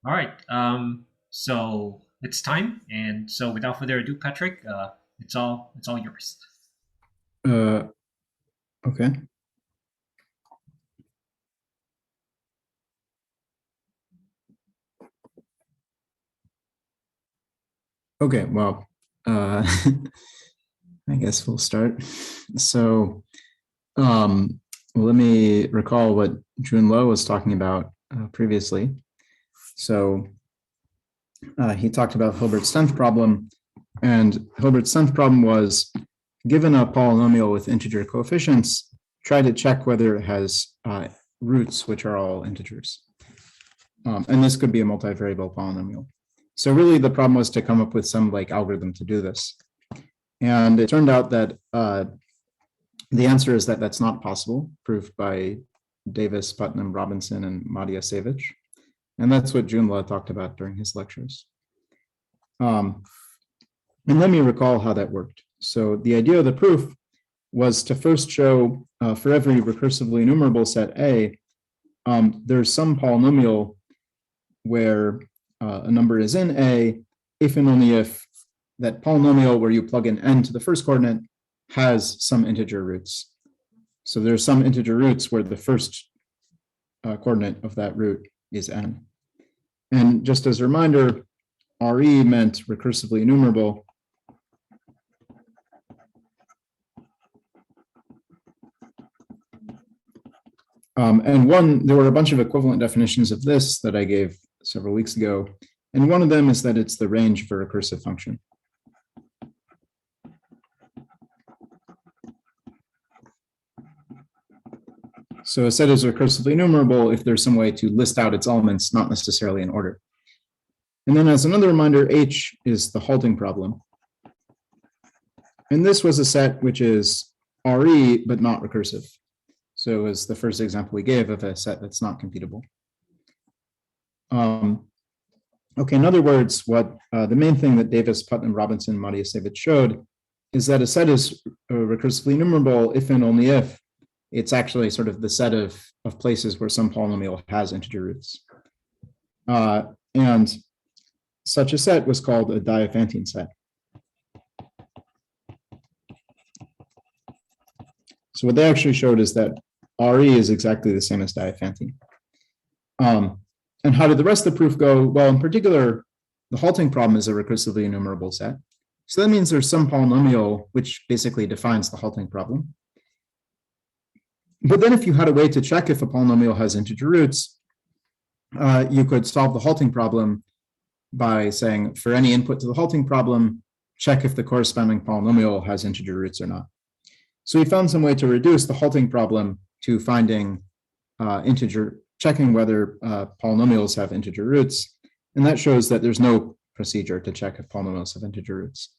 All right. So it's time, and so without further ado, Patrick, it's all yours. Uh, okay. Okay, well, I guess we'll start. So, let me recall what Jun Lo was talking about previously. So, he talked about Hilbert's 10th problem, and Hilbert's 10th problem was, given a polynomial with integer coefficients, try to check whether it has roots, which are all integers. And this could be a multivariable polynomial. So really the problem was to come up with some like algorithm to do this. And it turned out that the answer is that that's not possible, proved by Davis, Putnam, Robinson, and Matyasiewicz. And that's what Junla talked about during his lectures. And let me recall how that worked. So the idea of the proof was to first show for every recursively enumerable set A, there's some polynomial where a number is in A, if and only if that polynomial where you plug in n to the first coordinate has some integer roots. So there's some integer roots where the first coordinate of that root is n. And just as a reminder, Re meant recursively enumerable. And there were a bunch of equivalent definitions of this that I gave several weeks ago. And one of them is that it's the range of a recursive function. So a set is recursively enumerable if there's some way to list out its elements, not necessarily in order. And then as another reminder, H is the halting problem. And this was a set which is Re, but not recursive. So it was the first example we gave of a set that's not computable. Okay, in other words, what the main thing that Davis, Putnam, Robinson, Matyasiewicz showed is that a set is recursively enumerable if and only if it's actually sort of the set of places where some polynomial has integer roots. And such a set was called a Diophantine set. So what they actually showed is that Re is exactly the same as Diophantine. And how did the rest of the proof go? Well, in particular, the halting problem is a recursively enumerable set. So that means there's some polynomial which basically defines the halting problem. But then if you had a way to check if a polynomial has integer roots, you could solve the halting problem by saying for any input to the halting problem, check if the corresponding polynomial has integer roots or not. So we found some way to reduce the halting problem to finding checking whether polynomials have integer roots. And that shows that there's no procedure to check if polynomials have integer roots.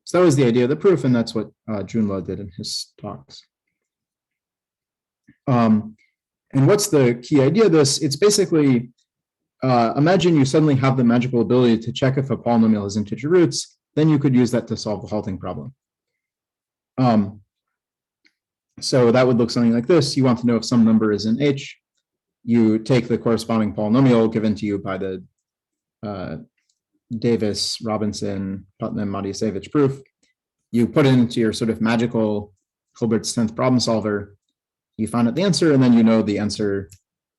So that was the idea of the proof, and that's what Junla did in his talks. And what's the key idea of this? It's basically, imagine you suddenly have the magical ability to check if a polynomial has integer roots, then you could use that to solve the halting problem. So that would look something like this. You want to know if some number is in H. You take the corresponding polynomial given to you by the Davis, Robinson, Putnam, Matyasiewicz proof. You put it into your sort of magical Hilbert's 10th problem solver. You find out the answer, and then you know the answer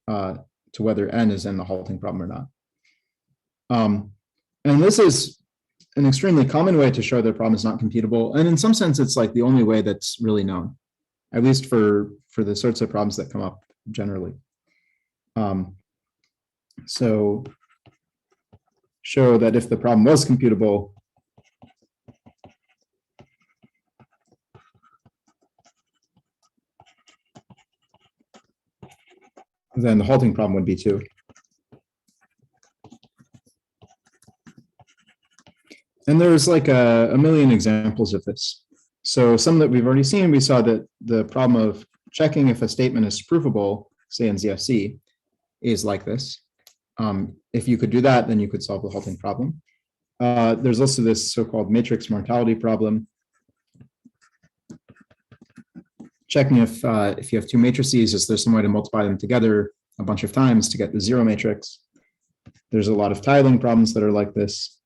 to whether n is in the halting problem or not. And this is an extremely common way to show that a problem is not computable. And in some sense, it's like the only way that's really known, at least for the sorts of problems that come up generally. So show that if the problem was computable, then the halting problem would be too. And there's like a million examples of this. So some that we've already seen, we saw that the problem of checking if a statement is provable, say in ZFC, is like this. If you could do that, then you could solve the halting problem. There's also this so-called matrix mortality problem. Checking if you have two matrices, is there some way to multiply them together a bunch of times to get the zero matrix? There's a lot of tiling problems that are like this.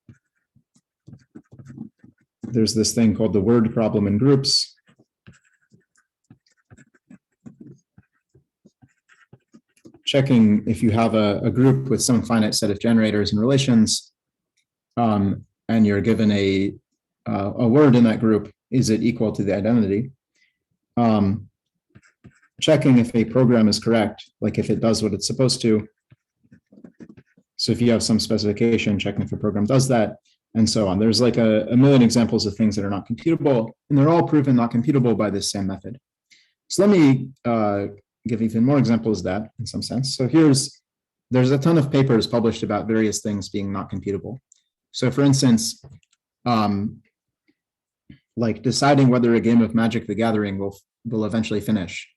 There's this thing called the word problem in groups. Checking if you have a group with some finite set of generators and relations, and you're given a word in that group, is it equal to the identity? Checking if a program is correct, like if it does what it's supposed to. So if you have some specification, checking if a program does that, and so on. There's like a million examples of things that are not computable, and they're all proven not computable by this same method. So let me give even more examples of that in some sense. So there's a ton of papers published about various things being not computable. So for instance, like deciding whether a game of Magic the Gathering will eventually finish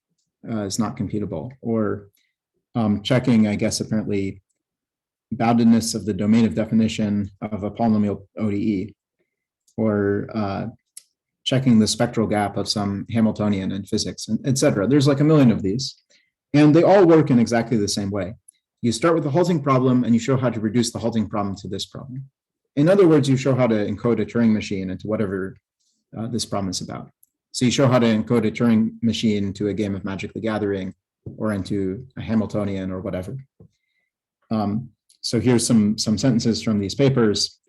is not computable, or checking, I guess, apparently boundedness of the domain of definition of a polynomial ODE, or checking the spectral gap of some Hamiltonian in physics, and et cetera. There's like a million of these, and they all work in exactly the same way. You start with the halting problem, and you show how to reduce the halting problem to this problem. In other words, you show how to encode a Turing machine into whatever this problem is about. So you show how to encode a Turing machine into a game of Magic the Gathering, or into a Hamiltonian, or whatever. So here's some sentences from these papers.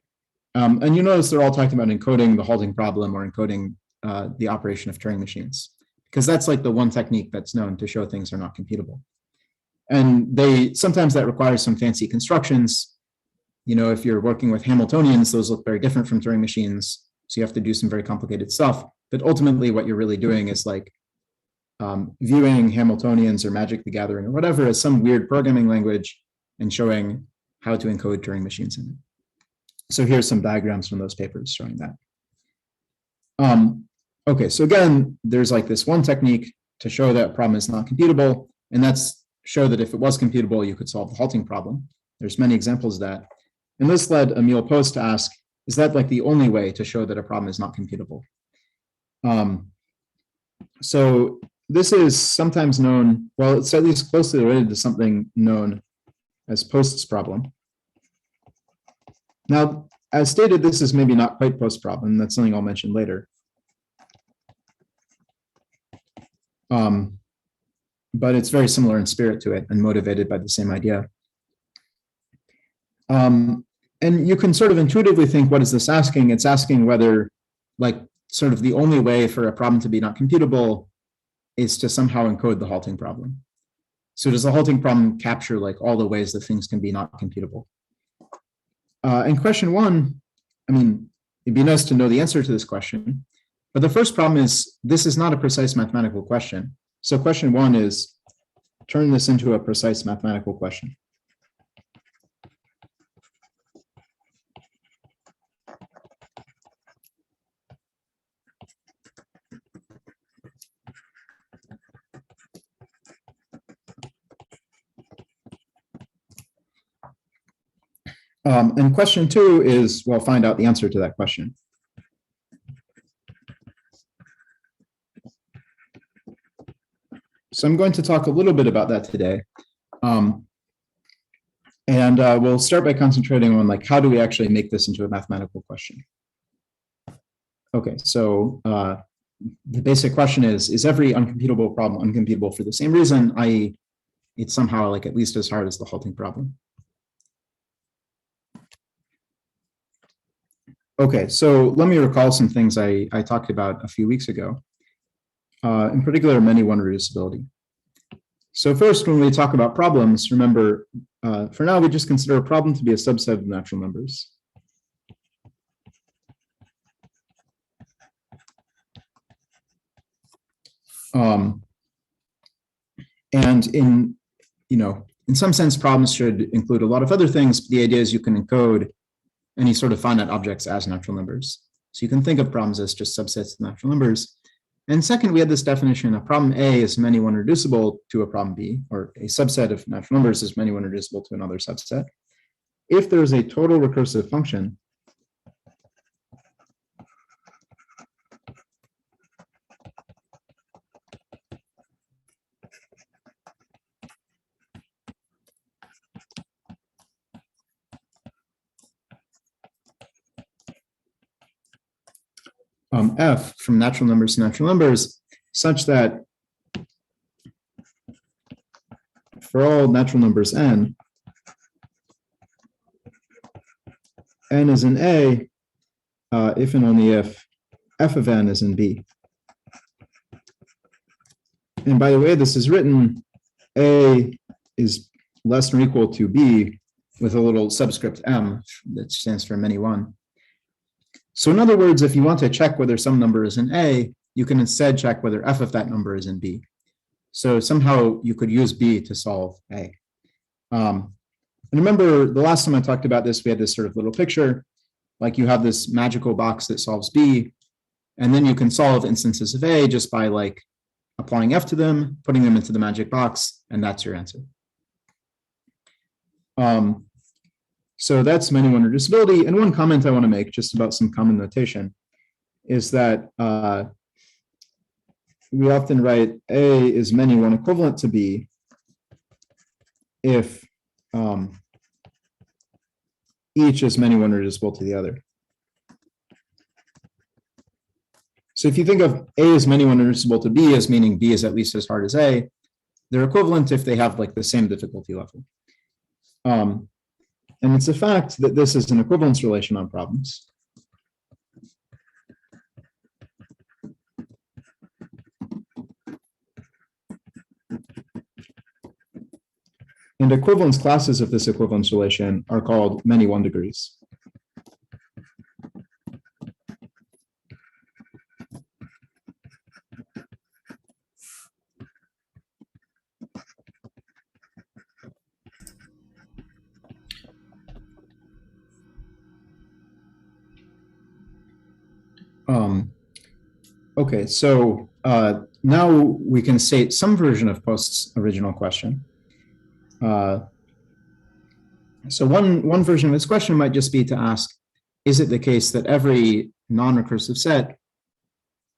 And you notice they're all talking about encoding the halting problem or encoding the operation of Turing machines, because that's like the one technique that's known to show things are not computable. And sometimes that requires some fancy constructions. You know, if you're working with Hamiltonians, those look very different from Turing machines. So you have to do some very complicated stuff. But ultimately, what you're really doing is like viewing Hamiltonians or Magic the Gathering or whatever as some weird programming language and showing how to encode Turing machines in it. So here's some diagrams from those papers showing that. Okay, so again, there's like this one technique to show that a problem is not computable, and that's show that if it was computable, you could solve the halting problem. There's many examples of that. And this led Emil Post to ask, is that like the only way to show that a problem is not computable? So this is sometimes known, well, it's at least closely related to something known as Post's problem. Now, as stated, this is maybe not quite Post's problem. That's something I'll mention later. But it's very similar in spirit to it and motivated by the same idea. And you can sort of intuitively think, what is this asking? It's asking whether, like, sort of the only way for a problem to be not computable is to somehow encode the halting problem. So does the halting problem capture like all the ways that things can be not computable? And question one, I mean, it'd be nice to know the answer to this question, but the first problem is this is not a precise mathematical question. So question one is turn this into a precise mathematical question. And question two is, well, find out the answer to that question. So I'm going to talk a little bit about that today. And we'll start by concentrating on like, how do we actually make this into a mathematical question? Okay, so the basic question is every uncomputable problem uncomputable for the same reason, i.e. it's somehow like at least as hard as the halting problem? Okay, so let me recall some things I talked about a few weeks ago, in particular, many-one reducibility. So first, when we talk about problems, remember, for now, we just consider a problem to be a subset of natural numbers. And in some sense, problems should include a lot of other things. But the idea is you can encode any sort of finite objects as natural numbers. So you can think of problems as just subsets of natural numbers. And second, we had this definition: a problem A is many-one reducible to a problem B, or a subset of natural numbers is many-one reducible to another subset, if there is a total recursive function f from natural numbers to natural numbers such that for all natural numbers n is in A if and only if f of n is in B. And by the way this is written, A is less than or equal to B with a little subscript m that stands for many one. So in other words, if you want to check whether some number is in A, you can instead check whether f of that number is in B. So somehow you could use B to solve A. And remember the last time I talked about this, we had this sort of little picture, like you have this magical box that solves B, and then you can solve instances of A just by like applying f to them, putting them into the magic box, and that's your answer. So that's many one reducibility. And one comment I want to make just about some common notation is that we often write A is many one equivalent to B if each is many one reducible to the other. So if you think of A as many one reducible to B as meaning B is at least as hard as A, they're equivalent if they have like the same difficulty level. And it's a fact that this is an equivalence relation on problems. And equivalence classes of this equivalence relation are called many one degrees. Okay, so now we can state some version of Post's original question. So one version of this question might just be to ask, is it the case that every non-recursive set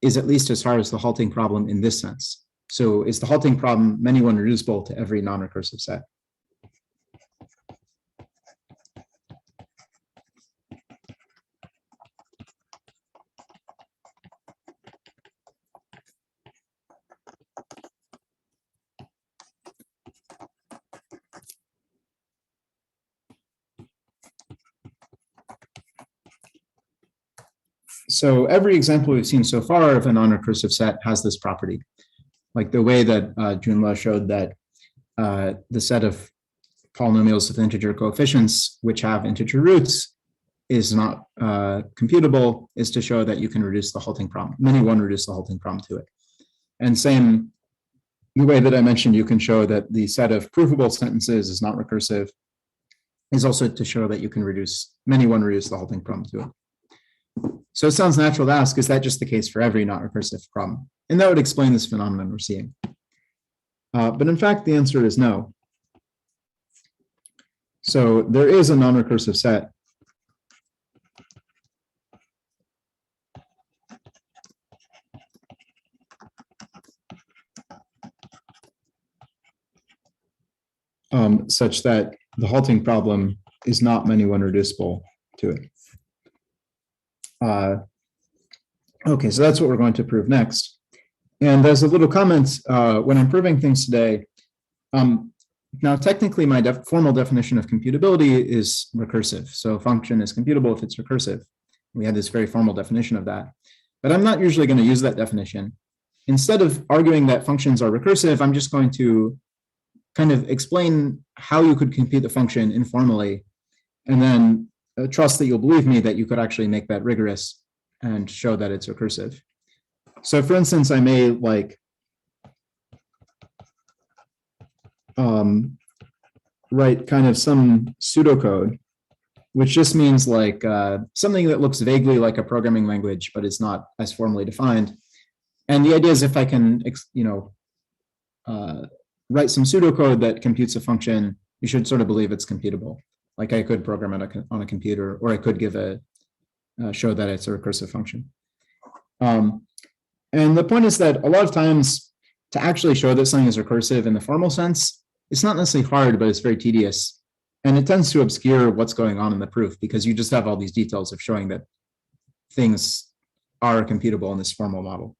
is at least as hard as the halting problem in this sense? So is the halting problem many one reducible to every non-recursive set? So every example we've seen so far of a non-recursive set has this property, like the way that Junla showed that the set of polynomials with integer coefficients which have integer roots is not computable is to show that you can reduce the halting problem, many one reduce the halting problem to it. And same, the way that I mentioned, you can show that the set of provable sentences is not recursive is also to show that you can reduce many one reduce the halting problem to it. So it sounds natural to ask, is that just the case for every not recursive problem? And that would explain this phenomenon we're seeing. But in fact, the answer is no. So there is a non-recursive set such that the halting problem is not many one reducible to it. Okay, so that's what we're going to prove next. And as a little comment, when I'm proving things today, now technically my formal definition of computability is recursive. So a function is computable if it's recursive. We had this very formal definition of that. But I'm not usually going to use that definition. Instead of arguing that functions are recursive, I'm just going to kind of explain how you could compute the function informally, and then trust that you'll believe me that you could actually make that rigorous and show that it's recursive. So for instance, I may like write kind of some pseudocode, which just means like something that looks vaguely like a programming language, but is not as formally defined. And the idea is if I can, write some pseudocode that computes a function, you should sort of believe it's computable. Like I could program it on a computer, or I could give show that it's a recursive function. And the point is that a lot of times to actually show that something is recursive in the formal sense, it's not necessarily hard, but it's very tedious. And it tends to obscure what's going on in the proof because you just have all these details of showing that things are computable in this formal model.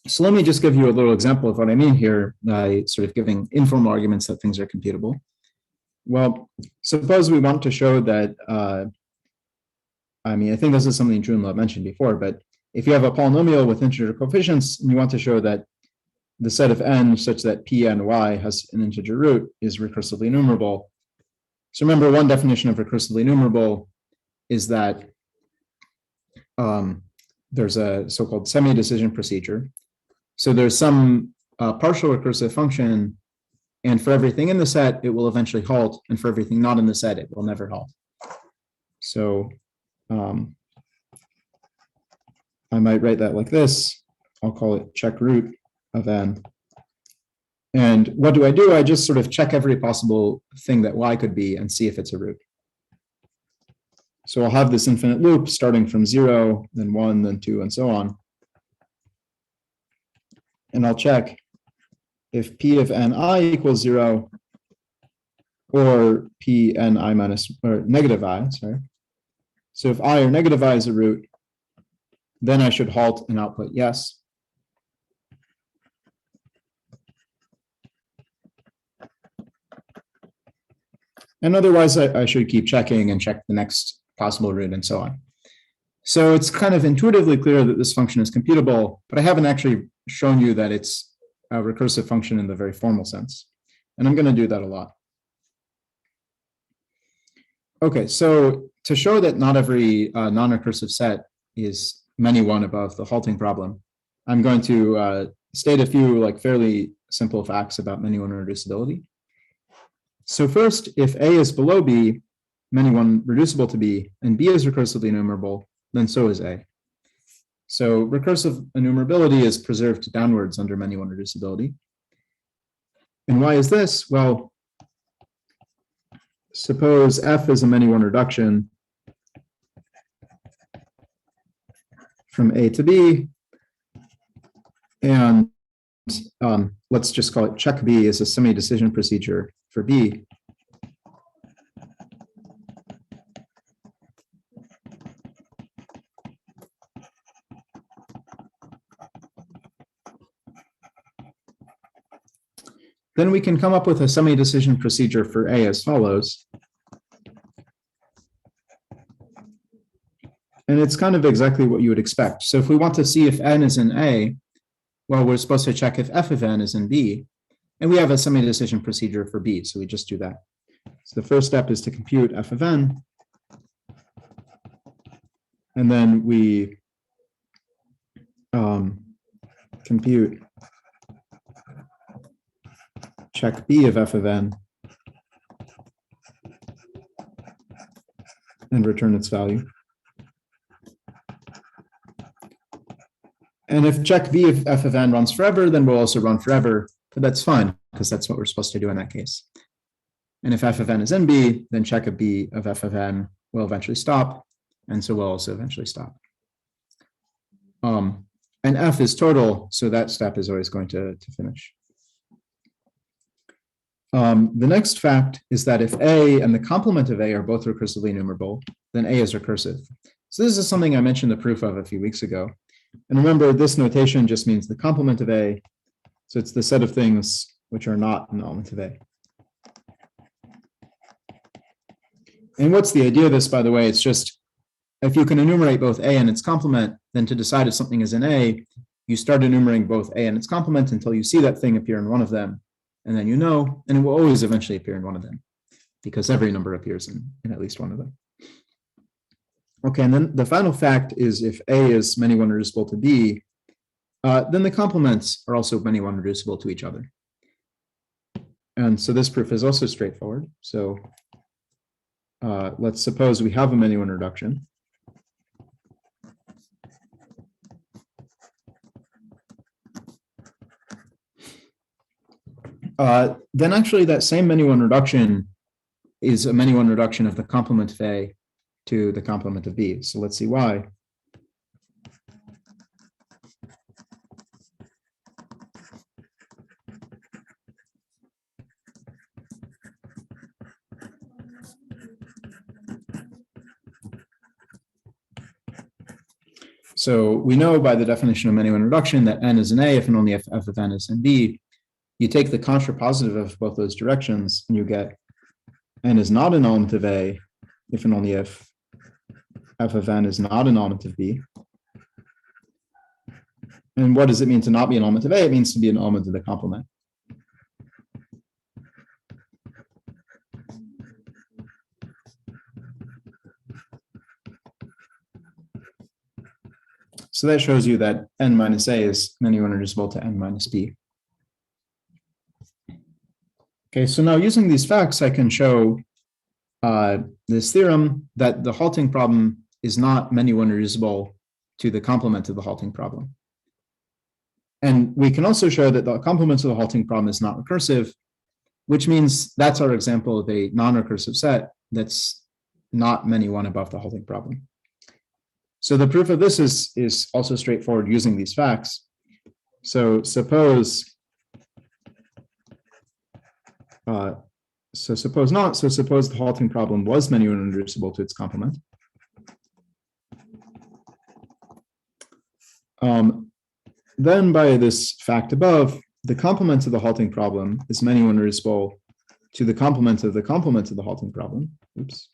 So let me just give you a little example of what I mean here by sort of giving informal arguments that things are computable. Well, suppose we want to show that, I think this is something Junlo mentioned before, but if you have a polynomial with integer coefficients and you want to show that the set of n such that Pny has an integer root is recursively enumerable. So remember, one definition of recursively enumerable is that there's a so-called semi-decision procedure. So there's some partial recursive function, and for everything in the set, it will eventually halt, and for everything not in the set, it will never halt. So I might write that like this. I'll call it check root of n. And what do? I just sort of check every possible thing that y could be and see if it's a root. So I'll have this infinite loop starting from 0, then 1, then 2, and so on. And I'll check if P of ni equals 0 or P ni minus, or negative I, sorry. So if I or negative I is a root, then I should halt and output yes. And otherwise, I should keep checking and check the next possible root and so on. So it's kind of intuitively clear that this function is computable, but I haven't actually shown you that it's a recursive function in the very formal sense. And I'm going to do that a lot. Okay, so to show that not every non-recursive set is many one above the halting problem, I'm going to state a few fairly simple facts about many one reducibility. So first, if A is below B, many one reducible to B, and B is recursively enumerable, then so is A. So recursive enumerability is preserved downwards under many one reducibility. And why is this? Well, suppose F is a many one reduction from A to B, and let's just call it check B is a semi-decision procedure for B. Then we can come up with a semi-decision procedure for A as follows. And it's kind of exactly what you would expect. So if we want to see if n is in A, well, we're supposed to check if f of n is in B. And we have a semi-decision procedure for B, so we just do that. So the first step is to compute f of n. And then we compute check B of f of n and return its value. And if check B of f of n runs forever, then we'll also run forever, but that's fine because that's what we're supposed to do in that case. And if f of n is in B, then check a B of f of n will eventually stop, and so will also eventually stop. And f is total, so that step is always going to finish. The next fact is that if A and the complement of A are both recursively enumerable, then A is recursive. So this is something I mentioned the proof of a few weeks ago. And remember, this notation just means the complement of A. So it's the set of things which are not an element of A. And what's the idea of this, by the way? It's just, if you can enumerate both A and its complement, then to decide if something is in A, you start enumerating both A and its complement until you see that thing appear in one of them. And then you know, and it will always eventually appear in one of them because every number appears in at least one of them. Okay, and then the final fact is if A is many one reducible to B, then the complements are also many one reducible to each other. And so this proof is also straightforward. So let's suppose we have a many one reduction. Then actually that same many one reduction is a many one reduction of the complement of A to the complement of B. So let's see why. So we know by the definition of many-one reduction that n is an A if and only if f of n is in B. You take the contrapositive of both those directions and you get n is not an element of A if and only if f of n is not an element of B. And what does it mean to not be an element of A? It means to be an element of the complement. So that shows you that n minus A is many-one reducible to n minus B. Okay, so now using these facts, I can show this theorem that the halting problem is not many-one reducible to the complement of the halting problem. And we can also show that the complement of the halting problem is not recursive, which means that's our example of a non-recursive set that's not many-one above the halting problem. So the proof of this is also straightforward using these facts. So suppose not. So suppose the halting problem was many-one reducible to its complement. Then by this fact above, the complement of the halting problem is many-one reducible to the complement of the halting problem. Oops.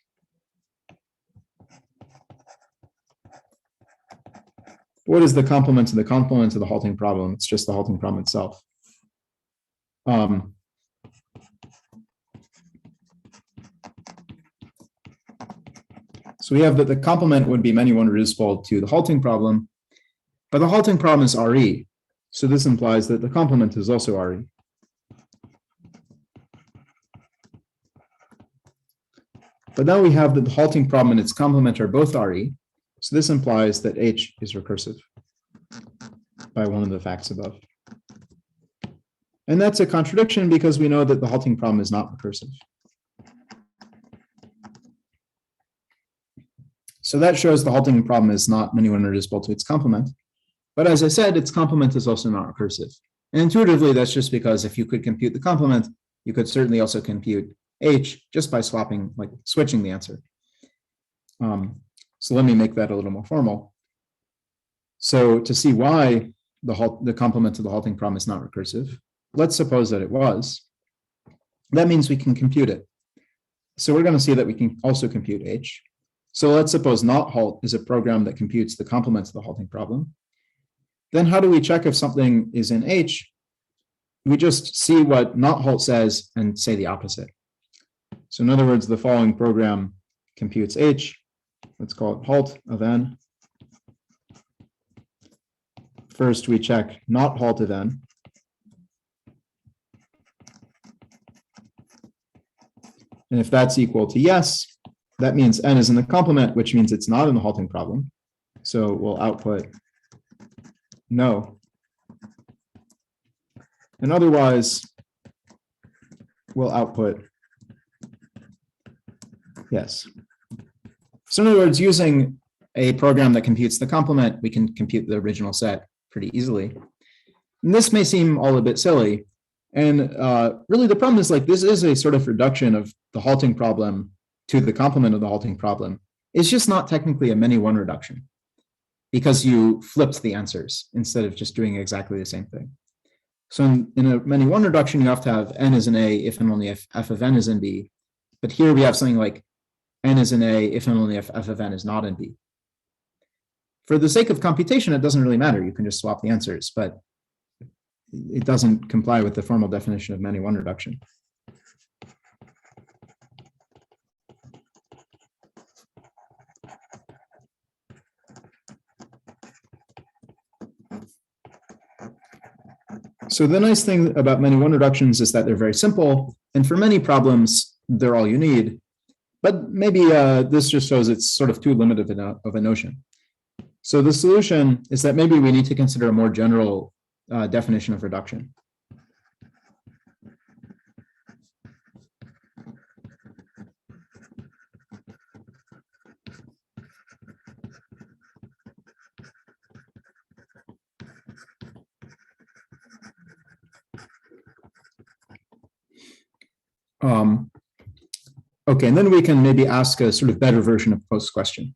What is the complement of the halting problem? It's just the halting problem itself. So we have that the complement would be many-one reducible to the halting problem, but the halting problem is RE. So this implies that the complement is also RE. But now we have that the halting problem and its complement are both RE. So this implies that H is recursive by one of the facts above. And that's a contradiction because we know that the halting problem is not recursive. So that shows the halting problem is not many-one reducible to its complement. But as I said, its complement is also not recursive. And intuitively, that's just because if you could compute the complement, you could certainly also compute H just by switching the answer. So let me make that a little more formal. So to see why the complement of the halting problem is not recursive, let's suppose that it was. That means we can compute it. So we're going to see that we can also compute H. So let's suppose not halt is a program that computes the complement of the halting problem. Then how do we check if something is in H? We just see what not halt says and say the opposite. So in other words, the following program computes H. Let's call it halt of n. First, we check not halt of n. And if that's equal to yes, that means n is in the complement, which means it's not in the halting problem. So we'll output no. And otherwise, we'll output yes. So in other words, using a program that computes the complement, we can compute the original set pretty easily. And this may seem all a bit silly. And really the problem is this is a sort of reduction of the halting problem to the complement of the halting problem. It's just not technically a many-one reduction because you flipped the answers instead of just doing exactly the same thing. So in a many-one reduction, you have to have n is in A if and only if f of n is in B. But here we have something like n is in A if and only if f of n is not in B. For the sake of computation, it doesn't really matter. You can just swap the answers, but it doesn't comply with the formal definition of many-one reduction. So the nice thing about many-one reductions is that they're very simple, and for many problems, they're all you need. But maybe this just shows it's sort of too limited of a notion. So the solution is that maybe we need to consider a more general definition of reduction. Okay, and then we can maybe ask a sort of better version of post question.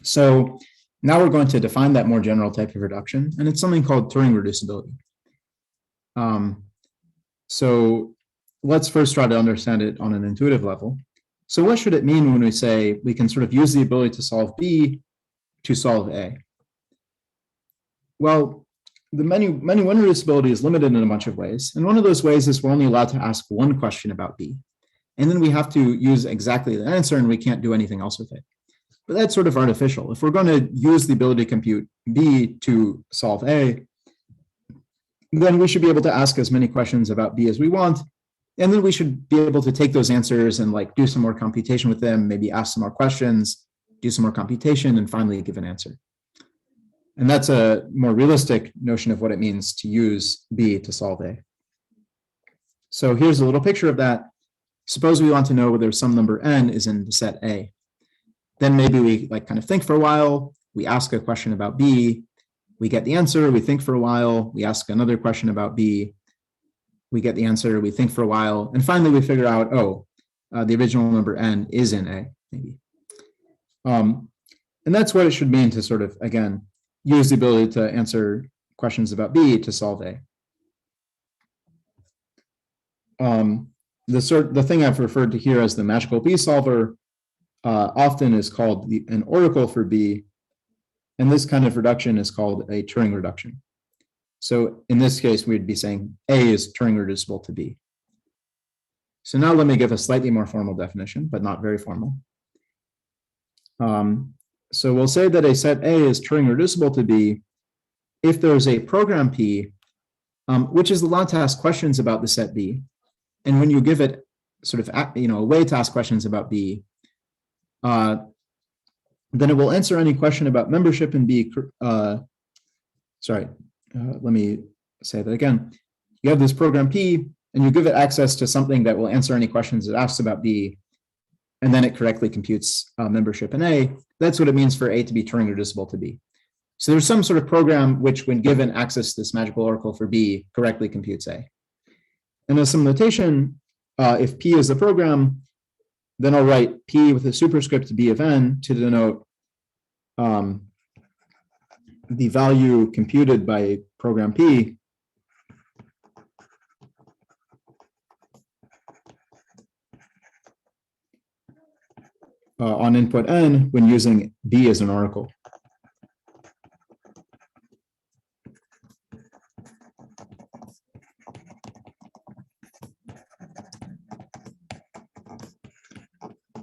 So now we're going to define that more general type of reduction, and it's something called Turing reducibility. So let's first try to understand it on an intuitive level. So what should it mean when we say we can sort of use the ability to solve B to solve A? Well, the many-one reducibility is limited in a bunch of ways. And one of those ways is we're only allowed to ask one question about B. And then we have to use exactly the answer and we can't do anything else with it. But that's sort of artificial. If we're going to use the ability to compute B to solve A, then we should be able to ask as many questions about B as we want. And then we should be able to take those answers and like do some more computation with them, maybe ask some more questions, do some more computation, and finally give an answer. And that's a more realistic notion of what it means to use B to solve A. So here's a little picture of that. Suppose we want to know whether some number n is in the set A. Then maybe we like kind of think for a while, we ask a question about B, we get the answer, we think for a while, we ask another question about B, we get the answer, we think for a while, and finally we figure out, oh, the original number n is in A, maybe. And that's what it should mean to sort of, again, use the ability to answer questions about B to solve A. The thing I've referred to here as the magical B solver often is called an oracle for B, and this kind of reduction is called a Turing reduction. So in this case, we'd be saying A is Turing reducible to B. So now let me give a slightly more formal definition, but not very formal. So we'll say that a set A is Turing reducible to B if there's a program P, which is allowed to ask questions about the set B. And when you give it sort of a way to ask questions about B, then it will answer any question about membership in B. Let me say that again. You have this program P, and you give it access to something that will answer any questions it asks about B, and then it correctly computes membership in A. That's what it means for A to be Turing reducible to B. So there's some sort of program which, when given access to this magical oracle for B, correctly computes A. And as some notation, if P is the program, then I'll write P with a superscript B of n to denote the value computed by program P on input n when using B as an oracle.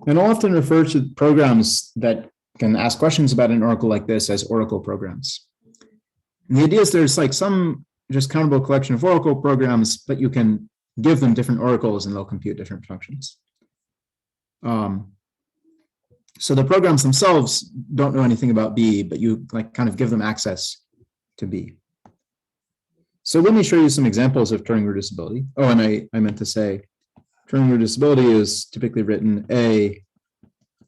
And I'll often refer to programs that can ask questions about an oracle like this as oracle programs. And the idea is there's like some just countable collection of oracle programs, but you can give them different oracles and they'll compute different functions. So the programs themselves don't know anything about B, but you like kind of give them access to B. So let me show you some examples of Turing reducibility. Oh, and I meant to say, Turing reducibility is typically written A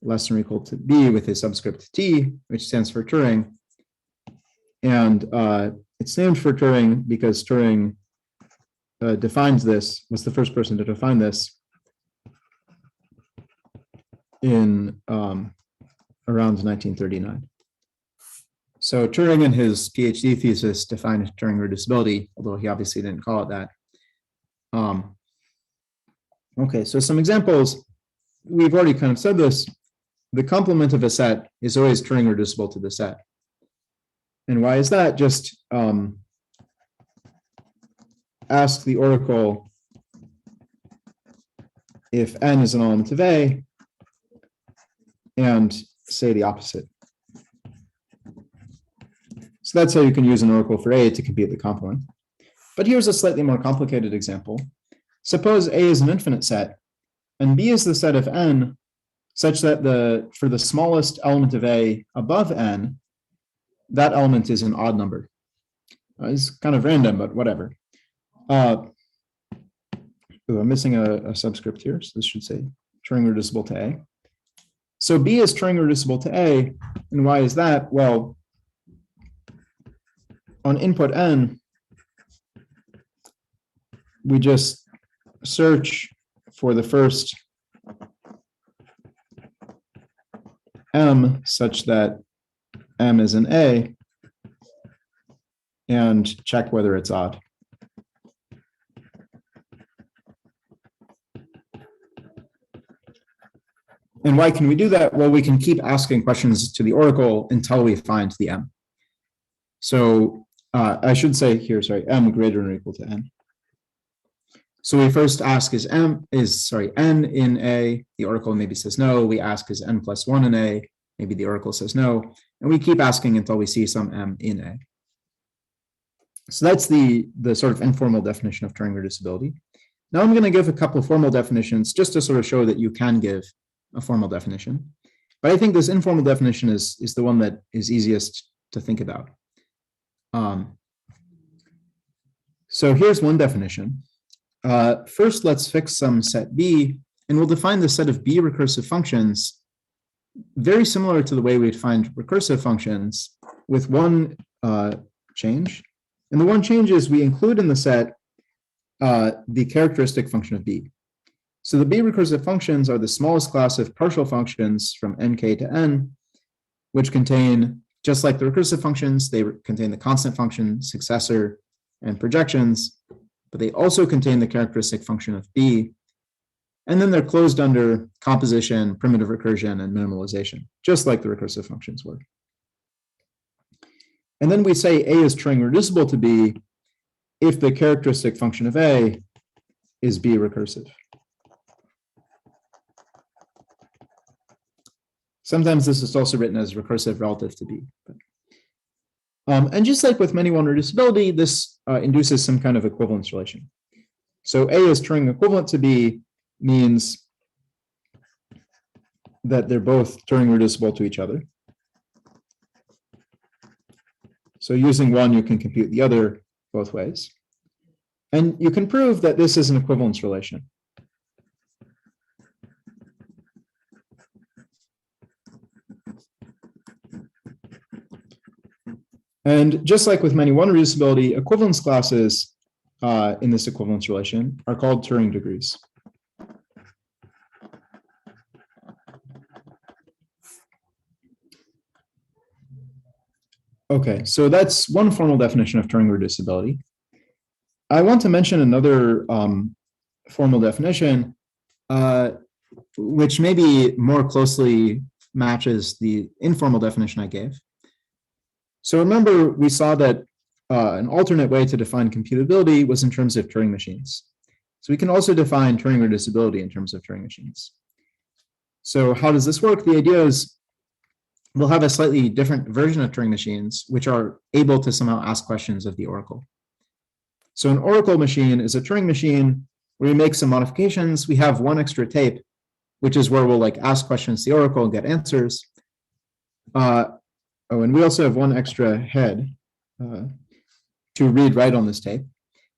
less than or equal to B with a subscript T, which stands for Turing. And it's named for Turing because Turing defines this, was the first person to define this in around 1939. So Turing in his PhD thesis defined Turing reducibility, although he obviously didn't call it that. Okay, so some examples. We've already kind of said this. The complement of a set is always Turing reducible to the set. And why is that? Just ask the oracle if n is an element of A and say the opposite. So that's how you can use an oracle for A to compute the complement. But here's a slightly more complicated example. Suppose A is an infinite set and B is the set of n such that for the smallest element of A above n, that element is an odd number. It's kind of random, but whatever. I'm missing a subscript here, so this should say Turing reducible to A. So B is Turing reducible to A, and why is that? Well, on input n, we just search for the first M such that M is an A and check whether it's odd. And why can we do that? Well, we can keep asking questions to the oracle until we find the M. So I should say here, sorry, M greater than or equal to N. So we first ask is N in A? The oracle maybe says no. We ask is N plus 1 in A? Maybe the oracle says no. And we keep asking until we see some M in A. So that's the sort of informal definition of Turing reducibility. Now I'm going to give a couple of formal definitions just to sort of show that you can give a formal definition. But I think this informal definition is the one that is easiest to think about. So here's one definition. First, let's fix some set B, and we'll define the set of B recursive functions very similar to the way we'd find recursive functions with one change. And the one change is we include in the set the characteristic function of B. So the B recursive functions are the smallest class of partial functions from nk to n, which contain, just like the recursive functions, they contain the constant function, successor, and projections, but they also contain the characteristic function of B. And then they're closed under composition, primitive recursion, and minimalization, just like the recursive functions were. And then we say A is Turing reducible to B if the characteristic function of A is B recursive. Sometimes this is also written as recursive relative to B. And just like with many-one reducibility, this induces some kind of equivalence relation. So A is Turing equivalent to B means that they're both Turing reducible to each other. So using one, you can compute the other both ways. And you can prove that this is an equivalence relation. And just like with many-one reducibility, equivalence classes in this equivalence relation are called Turing degrees. Okay, so that's one formal definition of Turing reducibility. I want to mention another formal definition, which maybe more closely matches the informal definition I gave. So remember, we saw that an alternate way to define computability was in terms of Turing machines. So we can also define Turing reducibility in terms of Turing machines. So how does this work? The idea is we'll have a slightly different version of Turing machines, which are able to somehow ask questions of the oracle. So an oracle machine is a Turing machine where we make some modifications. We have one extra tape, which is where we'll like ask questions to the oracle and get answers. And we also have one extra head to read write on this tape.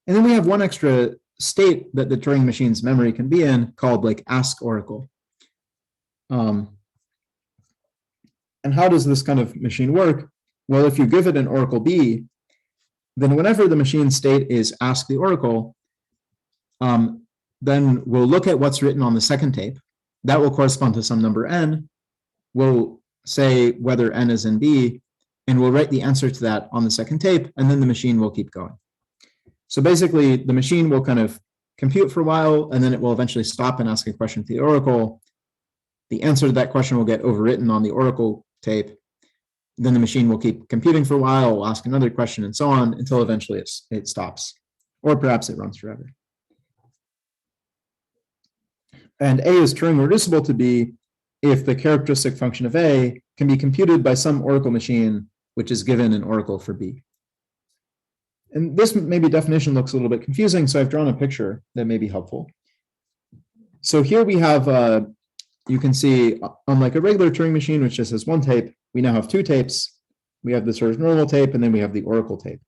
And then we have one extra state that the Turing machine's memory can be in called like ask oracle. And how does this kind of machine work? Well, if you give it an oracle B, then whenever the machine state is ask the oracle, then we'll look at what's written on the second tape. That will correspond to some number n. We'll say whether n is in B, and we'll write the answer to that on the second tape, and then the machine will keep going. So basically, the machine will kind of compute for a while, and then it will eventually stop and ask a question to the oracle. The answer to that question will get overwritten on the oracle tape. Then the machine will keep computing for a while, will ask another question, and so on, until eventually it stops. Or perhaps it runs forever. And A is Turing reducible to B if the characteristic function of A can be computed by some oracle machine, which is given an oracle for B. And this maybe definition looks a little bit confusing, so I've drawn a picture that may be helpful. So here we have, you can see, unlike a regular Turing machine, which just has one tape, we now have two tapes. We have the sort of normal tape, and then we have the oracle tape.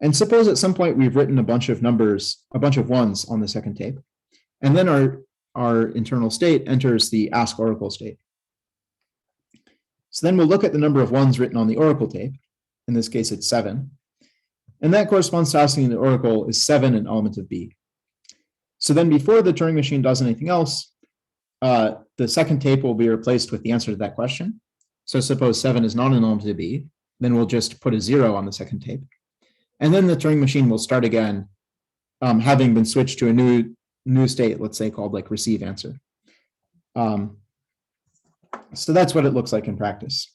And suppose at some point we've written a bunch of numbers, a bunch of ones on the second tape, and then our internal state enters the ask oracle state. So then we'll look at the number of ones written on the oracle tape. In this case, it's 7. And that corresponds to asking the oracle, is 7 an element of B? So then before the Turing machine does anything else, the second tape will be replaced with the answer to that question. So suppose 7 is not an element of B, then we'll just put a 0 on the second tape. And then the Turing machine will start again, having been switched to a new state, let's say called like receive answer. So that's what it looks like in practice.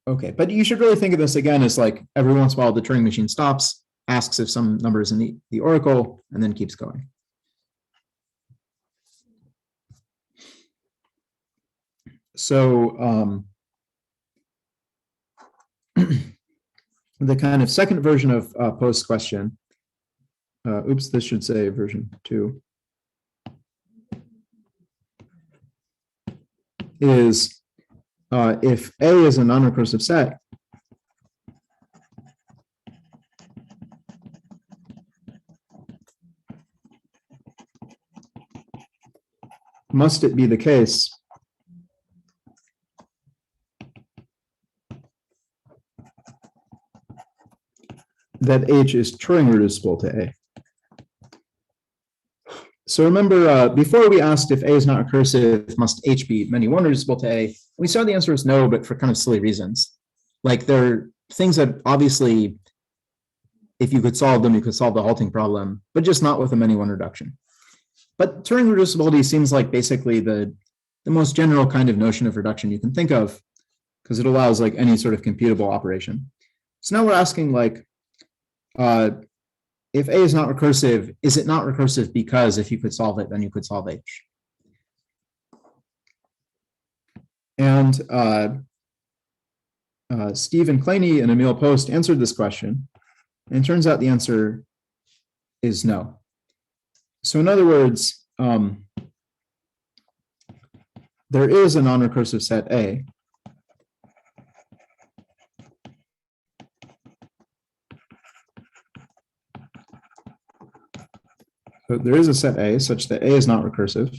Okay, but you should really think of this again as like every once in a while the Turing machine stops, asks if some number is in the oracle, and then keeps going. So the kind of second version of post question, oops, this should say version 2, is if A is a non-recursive set, must it be the case that H is Turing reducible to A? So remember, before we asked if A is not recursive, must H be many one reducible to A? We saw the answer is no, but for kind of silly reasons. Like there are things that obviously, if you could solve them, you could solve the halting problem, but just not with a many one reduction. But Turing reducibility seems like basically the most general kind of notion of reduction you can think of, because it allows like any sort of computable operation. So now we're asking like, if A is not recursive, is it not recursive because if you could solve it, then you could solve H? And Stephen Claney and Emil Post answered this question, and it turns out the answer is no. So in other words, there is a non-recursive set A, so there is a set A such that A is not recursive,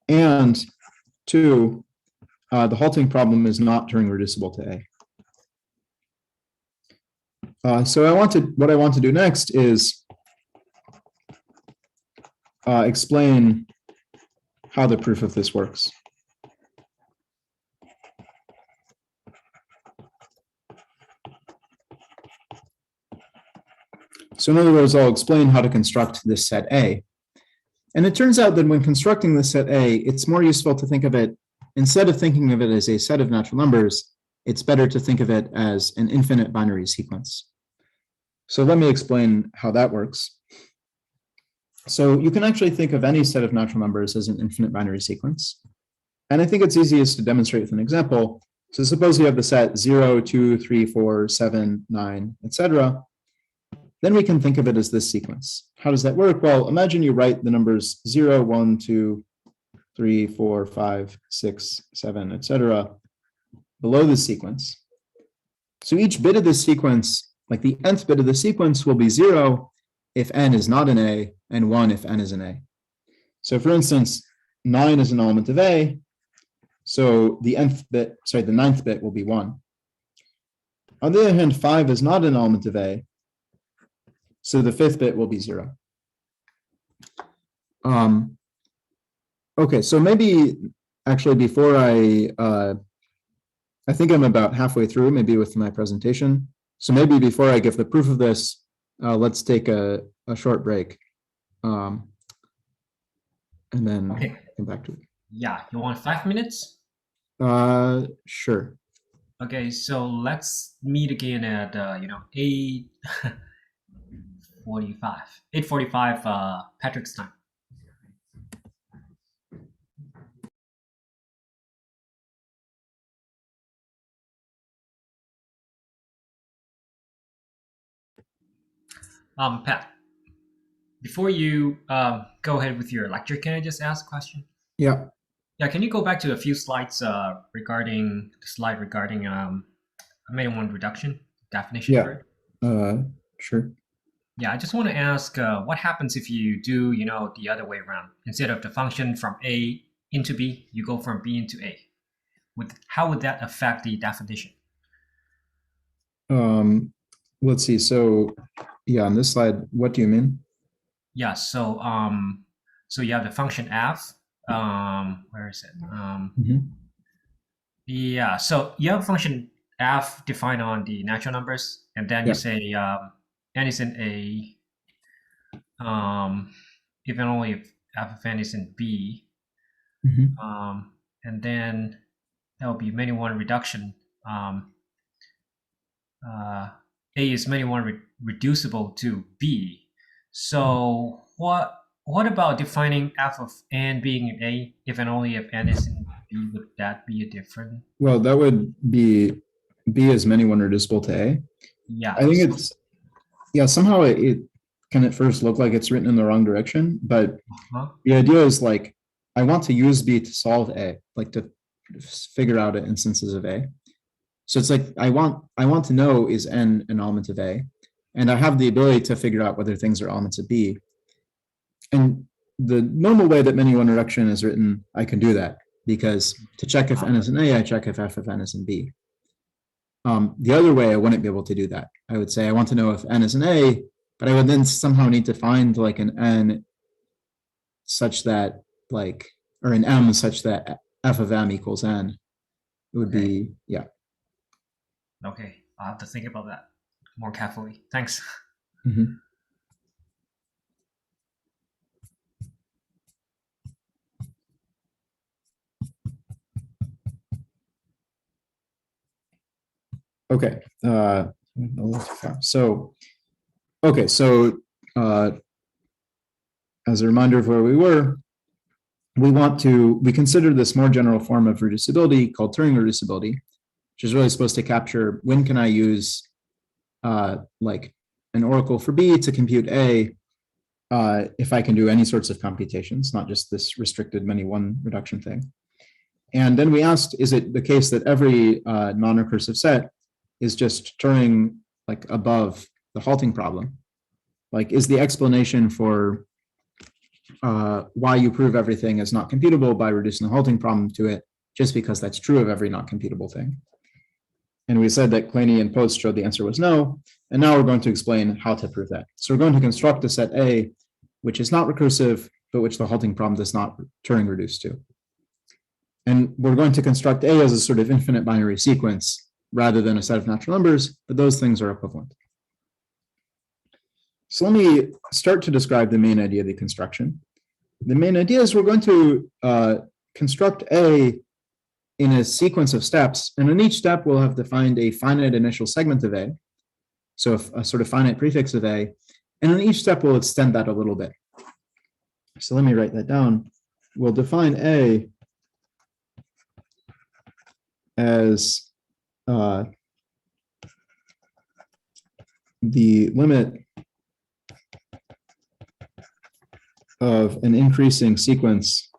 and 2, the halting problem is not Turing reducible to A. So what I want to do next is explain how the proof of this works. So in other words, I'll explain how to construct this set A. And it turns out that when constructing this set A, it's more useful to think of it, instead of thinking of it as a set of natural numbers, it's better to think of it as an infinite binary sequence. So let me explain how that works. So you can actually think of any set of natural numbers as an infinite binary sequence. And I think it's easiest to demonstrate with an example. So suppose you have the set 0, 2, 3, 4, 7, 9, etc. Then we can think of it as this sequence. How does that work? Well, imagine you write the numbers 0, 1, 2, 3, 4, 5, 6, 7, etc. below the sequence. So each bit of the sequence, like the nth bit of the sequence, will be 0 if n is not an A, and 1 if n is an A. So for instance, 9 is an element of A, so the ninth bit will be 1. On the other hand, 5 is not an element of A, so the 5th bit will be 0. Okay, so maybe actually before I think I'm about halfway through, maybe with my presentation. So maybe before I give the proof of this, let's take a short break, and then come back to it. Yeah, you want 5 minutes? Sure. Okay, so let's meet again at 8:45 Patrick's time. Pat, before you go ahead with your lecture, can I just ask a question? Yeah. Yeah, can you go back to a few slides regarding many one reduction definition for it? Sure. Yeah, I just want to ask what happens if you do, the other way around. Instead of the function from A into B, you go from B into A. How would that affect the definition? Let's see. So Yeah, on this slide, what do you mean? Yeah. So you have the function f. Where is it? Mhm. Yeah. So you have a function f defined on the natural numbers, and then you Yeah. say n is in a, if and only if f of n is in b, Mhm. and then that will be many one reduction. Um, uh, A is many one reducible to B. So what about defining f of n being in A if and only if n is in B? Would that be a different? Well, that would be B as many one reducible to A. I Yeah. think So, it's, yeah, somehow it can at first look like it's written in the wrong direction, but huh? the idea is like, I want to use B to solve A, like to figure out instances of A. So it's like, I want to know, is N an element of A? And I have the ability to figure out whether things are elements of B. And the normal way that many one reduction is written, I can do that, because to check if N is an A, I check if f of N is in B. The other way, I wouldn't be able to do that. I would say I want to know if N is an A, but I would then somehow need to find like an N such that like, or an M such that f of M equals N. It would Okay. be, yeah. Okay. I'll have to think about that more carefully. Thanks. Mhm. Okay. So, okay. So, as a reminder of where we were, we consider this more general form of reducibility called Turing reducibility, which is really supposed to capture when can I use like an oracle for B to compute A if I can do any sorts of computations, not just this restricted many one reduction thing. And then we asked, is it the case that every non-recursive set is just Turing like above the halting problem? Like, is the explanation for why you prove everything is not computable by reducing the halting problem to it just because that's true of every not computable thing? And we said that Claney and Post showed the answer was no. And now we're going to explain how to prove that. So we're going to construct a set A, which is not recursive, but which the halting problem does not Turing reduce to. And we're going to construct A as a sort of infinite binary sequence rather than a set of natural numbers, but those things are equivalent. So let me start to describe the main idea of the construction. The main idea is we're going to construct A in a sequence of steps, and in each step we'll have defined a finite initial segment of A, so a sort of finite prefix of A, and in each step we'll extend that a little bit. So let me write that down. We'll define A as the limit of an increasing sequence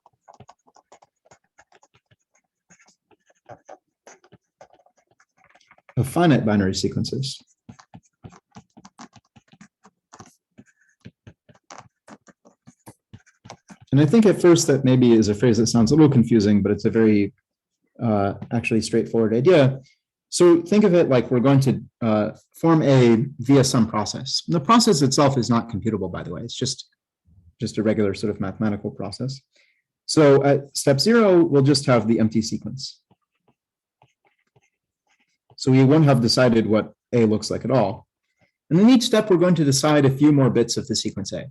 of finite binary sequences. And I think at first that maybe is a phrase that sounds a little confusing, but it's a very actually straightforward idea. So think of it like we're going to form A via some process. And the process itself is not computable, by the way. It's just a regular sort of mathematical process. So at step 0, we'll just have the empty sequence. So we won't have decided what A looks like at all. And in each step, we're going to decide a few more bits of the sequence A.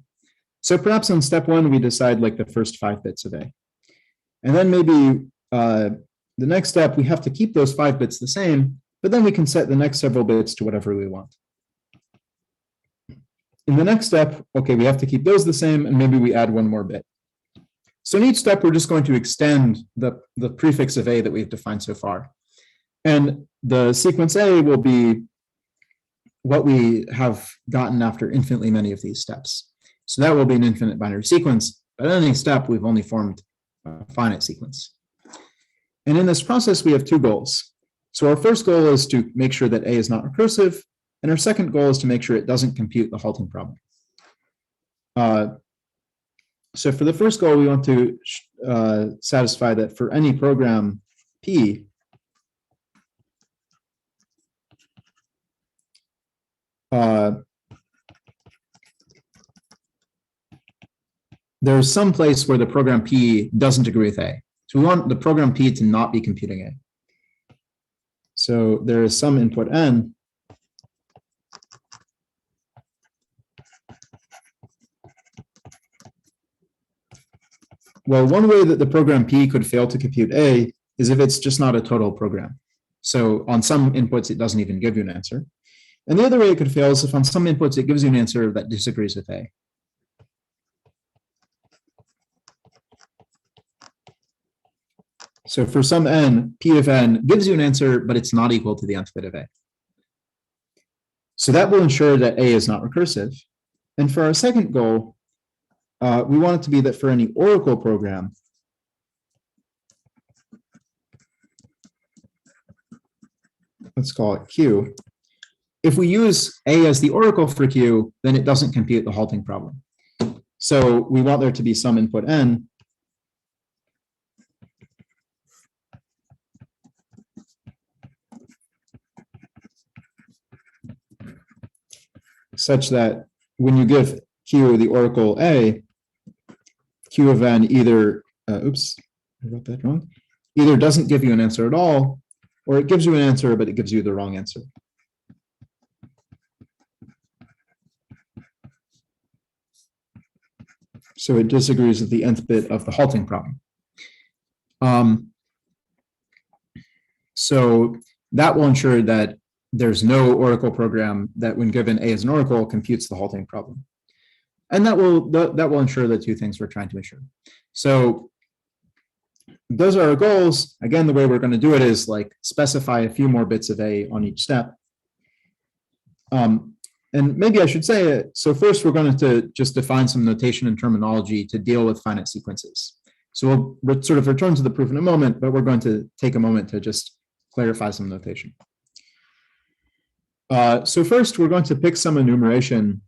So perhaps on step 1, we decide like the first 5 bits of A. And then maybe the next step, we have to keep those 5 bits the same, but then we can set the next several bits to whatever we want. In the next step, okay, we have to keep those the same, and maybe we add one more bit. So in each step, we're just going to extend the prefix of A that we've defined so far. And the sequence A will be what we have gotten after infinitely many of these steps. So that will be an infinite binary sequence, but at any step, we've only formed a finite sequence. And in this process, we have 2 goals. So our first goal is to make sure that A is not recursive, and our second goal is to make sure it doesn't compute the halting problem. So for the first goal, we want to satisfy that for any program P, there's some place where the program P doesn't agree with A. So we want the program P to not be computing A. So there is some input N. Well, one way that the program P could fail to compute A is if it's just not a total program. So on some inputs, it doesn't even give you an answer. And the other way it could fail is if on some inputs, it gives you an answer that disagrees with A. So for some N, P of N gives you an answer, but it's not equal to the nth bit of A. So that will ensure that A is not recursive. And for our second goal, we want it to be that for any oracle program, let's call it Q, if we use A as the oracle for Q, then it doesn't compute the halting problem. So we want there to be some input N such that when you give Q the oracle A, Q of N either, oops, I wrote that wrong, either doesn't give you an answer at all, or it gives you an answer, but it gives you the wrong answer. So it disagrees with the nth bit of the halting problem. So that will ensure that there's no oracle program that when given A as an oracle computes the halting problem. And that will ensure the two things we're trying to ensure. So those are our goals. Again, the way we're going to do it is like specify a few more bits of A on each step. And maybe I should say it. So first, we're going to just define some notation and terminology to deal with finite sequences. So we'll sort of return to the proof in a moment, but we're going to take a moment to just clarify some notation. So first, we're going to pick some enumeration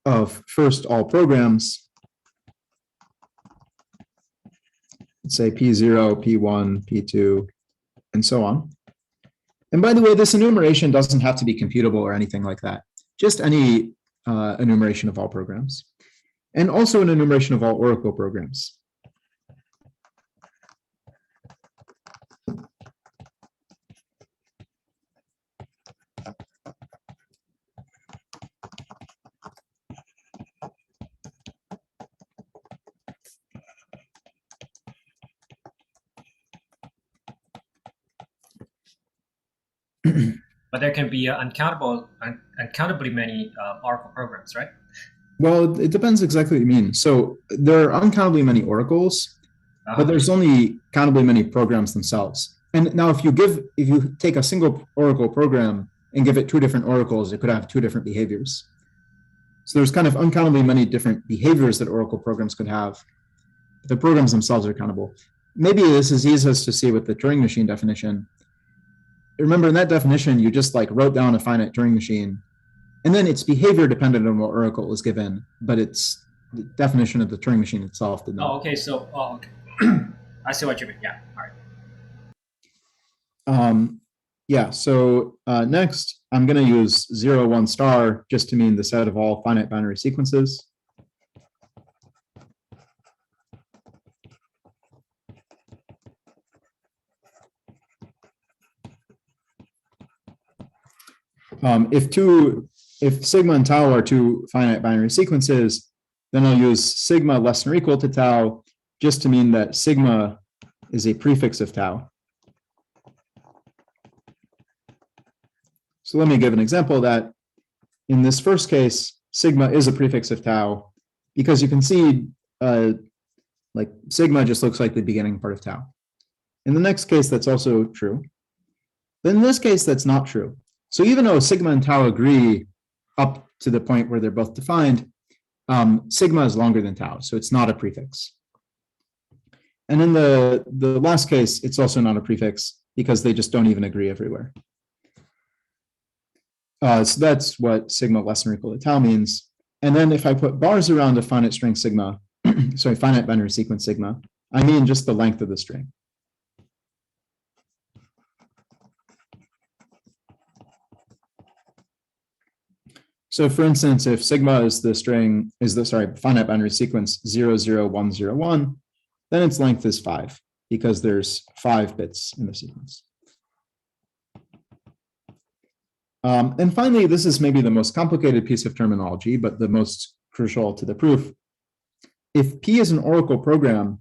of first all programs. Let's say P0, P1, P2, and so on. And by the way, this enumeration doesn't have to be computable or anything like that. Just any enumeration of all programs. And also an enumeration of all oracle programs. But there can be uncountably many Oracle programs, right? Well, it depends exactly what you mean. So there are uncountably many oracles, but there's only countably many programs themselves. And now if you take a single oracle program and give it two different oracles, it could have two different behaviors. So there's kind of uncountably many different behaviors that oracle programs could have. The programs themselves are countable. Maybe this is easiest to see with the Turing machine definition. Remember, in that definition, you just like wrote down a finite Turing machine, and then its behavior depended on what oracle is given, but it's the definition of the Turing machine itself did not. Oh, okay. So, okay. I see what you mean. Yeah. All right. Yeah. So next, I'm going to use 0, 1 star just to mean the set of all finite binary sequences. If sigma and tau are two finite binary sequences, then I'll use sigma less than or equal to tau just to mean that sigma is a prefix of tau. So let me give an example of that. In this first case, sigma is a prefix of tau because you can see like sigma just looks like the beginning part of tau. In the next case, that's also true. Then in this case, that's not true. So even though sigma and tau agree up to the point where they're both defined, sigma is longer than tau, so it's not a prefix. And in the last case, it's also not a prefix because they just don't even agree everywhere. So that's what sigma less than or equal to tau means. And then if I put bars around a finite string sigma, sorry, finite binary sequence sigma, I mean just the length of the string. So for instance, if sigma is the finite binary sequence 00101, then its length is 5 because there's 5 bits in the sequence. And finally, this is maybe the most complicated piece of terminology, but the most crucial to the proof. If P is an oracle program,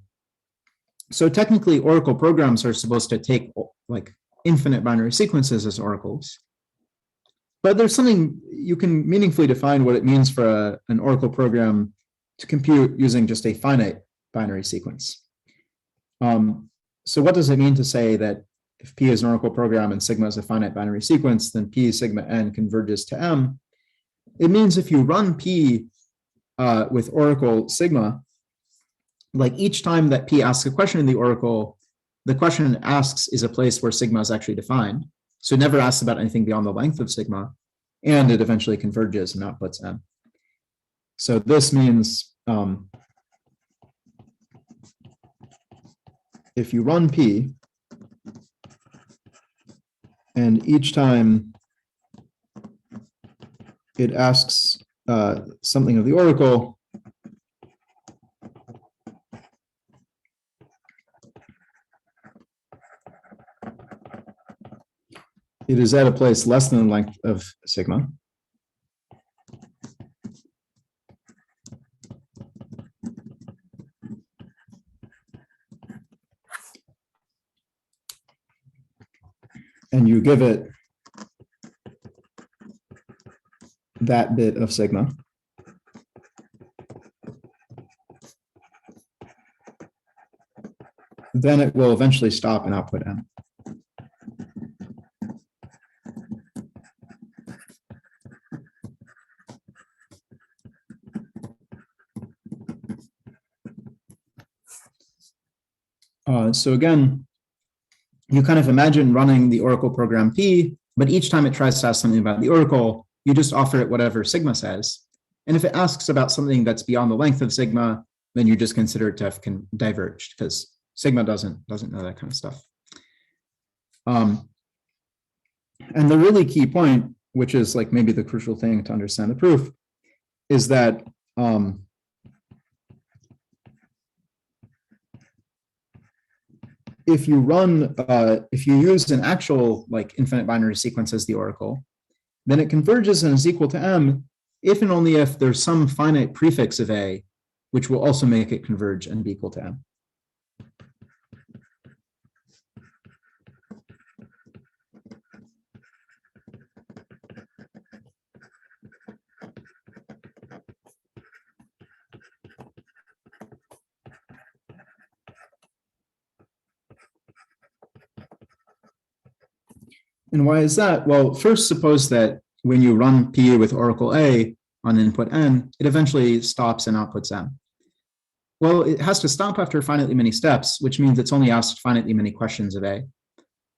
so technically oracle programs are supposed to take like infinite binary sequences as oracles. But there's something you can meaningfully define what it means for an oracle program to compute using just a finite binary sequence. So what does it mean to say that if P is an oracle program and sigma is a finite binary sequence, then P sigma n converges to M? It means if you run P with oracle sigma, like each time that P asks a question in the oracle, the question it asks is a place where sigma is actually defined. So it never asks about anything beyond the length of sigma, and it eventually converges and outputs M. So this means if you run P, and each time it asks something of the oracle, it is at a place less than the length of sigma. And you give it that bit of sigma. Then it will eventually stop and output M. So again, you kind of imagine running the oracle program P, but each time it tries to ask something about the oracle, you just offer it whatever sigma says. And if it asks about something that's beyond the length of sigma, then you just consider it to have diverged because sigma doesn't know that kind of stuff. And the really key point, which is like maybe the crucial thing to understand the proof, is that if you use an actual like infinite binary sequence as the oracle, then it converges and is equal to M if and only if there's some finite prefix of A, which will also make it converge and be equal to M. And why is that? Well, first suppose that when you run P with oracle A on input N, it eventually stops and outputs M. Well, it has to stop after finitely many steps, which means it's only asked finitely many questions of A.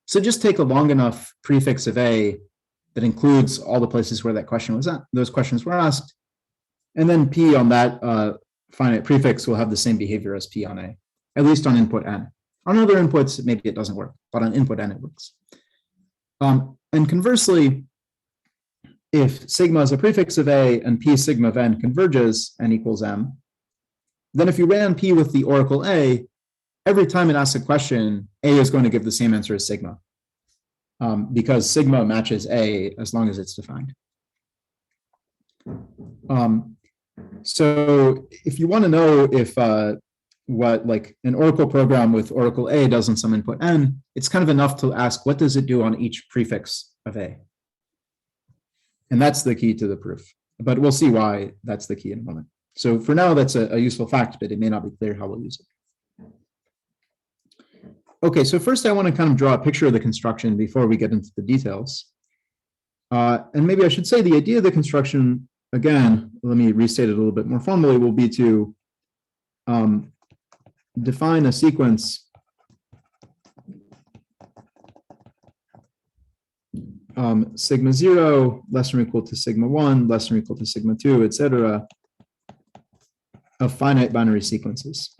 So just take a long enough prefix of A that includes all the places where that question was at, those questions were asked, and then P on that finite prefix will have the same behavior as P on A, at least on input N. On other inputs, maybe it doesn't work, but on input N it works. And conversely, if sigma is a prefix of A and P sigma of N converges and equals M, then if you ran P with the oracle A, every time it asks a question, A is going to give the same answer as sigma, because sigma matches A as long as it's defined. So if you want to know if what like an oracle program with oracle A does on some input N, it's kind of enough to ask what does it do on each prefix of A. And that's the key to the proof. But we'll see why that's the key in a moment. So for now, that's a useful fact, but it may not be clear how we'll use it. Okay, so first I want to kind of draw a picture of the construction before we get into the details. And maybe I should say the idea of the construction, again, let me restate it a little bit more formally, will be to define a sequence sigma 0 less than or equal to sigma 1 less than or equal to sigma 2, etc., of finite binary sequences.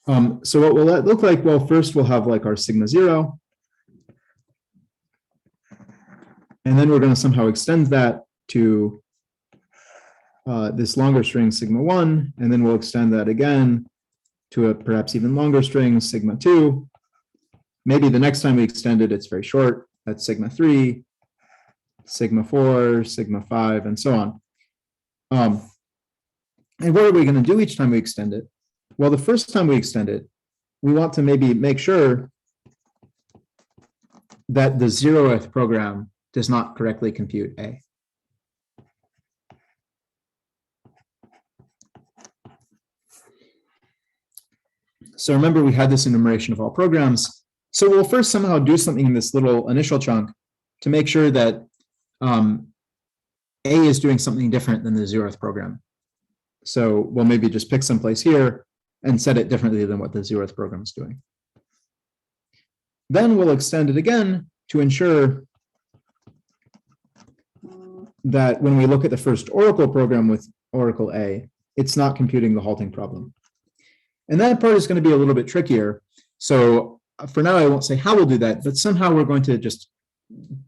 So what will that look like? Well, first we'll have like our sigma 0. And then we're going to somehow extend that to this longer string sigma 1. And then we'll extend that again to a perhaps even longer string sigma 2. Maybe the next time we extend it, it's very short. That's sigma 3, sigma 4, sigma 5, and so on. And what are we going to do each time we extend it? Well, the first time we extend it, we want to maybe make sure that the 0th program does not correctly compute A. So remember, we had this enumeration of all programs. So we'll first somehow do something in this little initial chunk to make sure that A is doing something different than the 0th program. So we'll maybe just pick some place here and set it differently than what the 0th program is doing. Then we'll extend it again to ensure that when we look at the first Oracle program with Oracle A, it's not computing the halting problem. And that part is going to be a little bit trickier. So for now, I won't say how we'll do that, but somehow we're going to just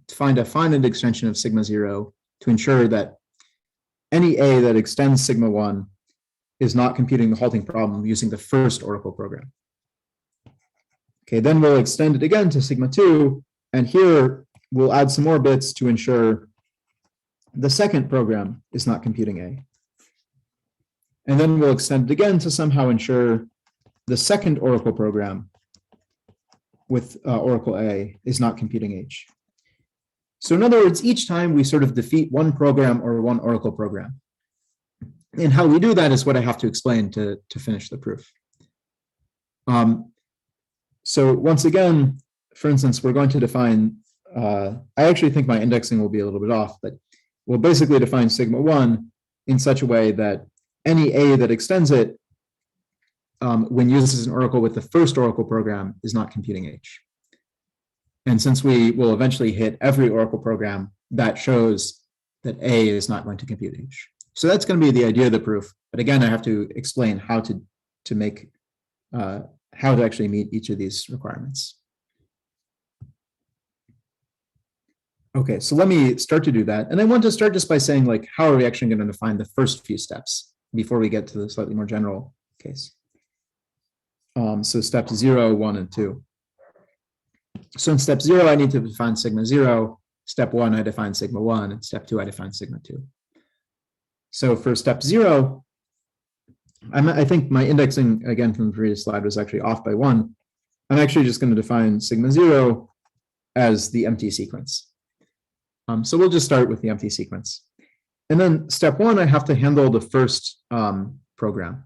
find a finite extension of sigma 0 to ensure that any A that extends sigma 1 is not computing the halting problem using the first Oracle program. Okay, then we'll extend it again to sigma 2, and here we'll add some more bits to ensure the second program is not computing A. And then we'll extend it again to somehow ensure the second Oracle program with Oracle A is not computing H. So in other words, each time we sort of defeat one program or one Oracle program. And how we do that is what I have to explain to finish the proof. So once again, for instance, we're going to define, I actually think my indexing will be a little bit off, but we'll basically define sigma 1 in such a way that any A that extends it when used as an Oracle with the first Oracle program is not computing H. And since we will eventually hit every Oracle program, that shows that A is not going to compute H. So that's going to be the idea of the proof. But again, I have to explain how to make, how to actually meet each of these requirements. Okay, so let me start to do that. And I want to start just by saying, like, how are we actually going to define the first few steps before we get to the slightly more general case? So steps 0, 1, and 2. So in step 0, I need to define sigma 0. Step 1, I define sigma 1. And step 2, I define sigma 2. So for step 0, I think my indexing, again, from the previous slide was actually off by 1. I'm actually just going to define sigma 0 as the empty sequence. So we'll just start with the empty sequence. And then step 1, I have to handle the first program.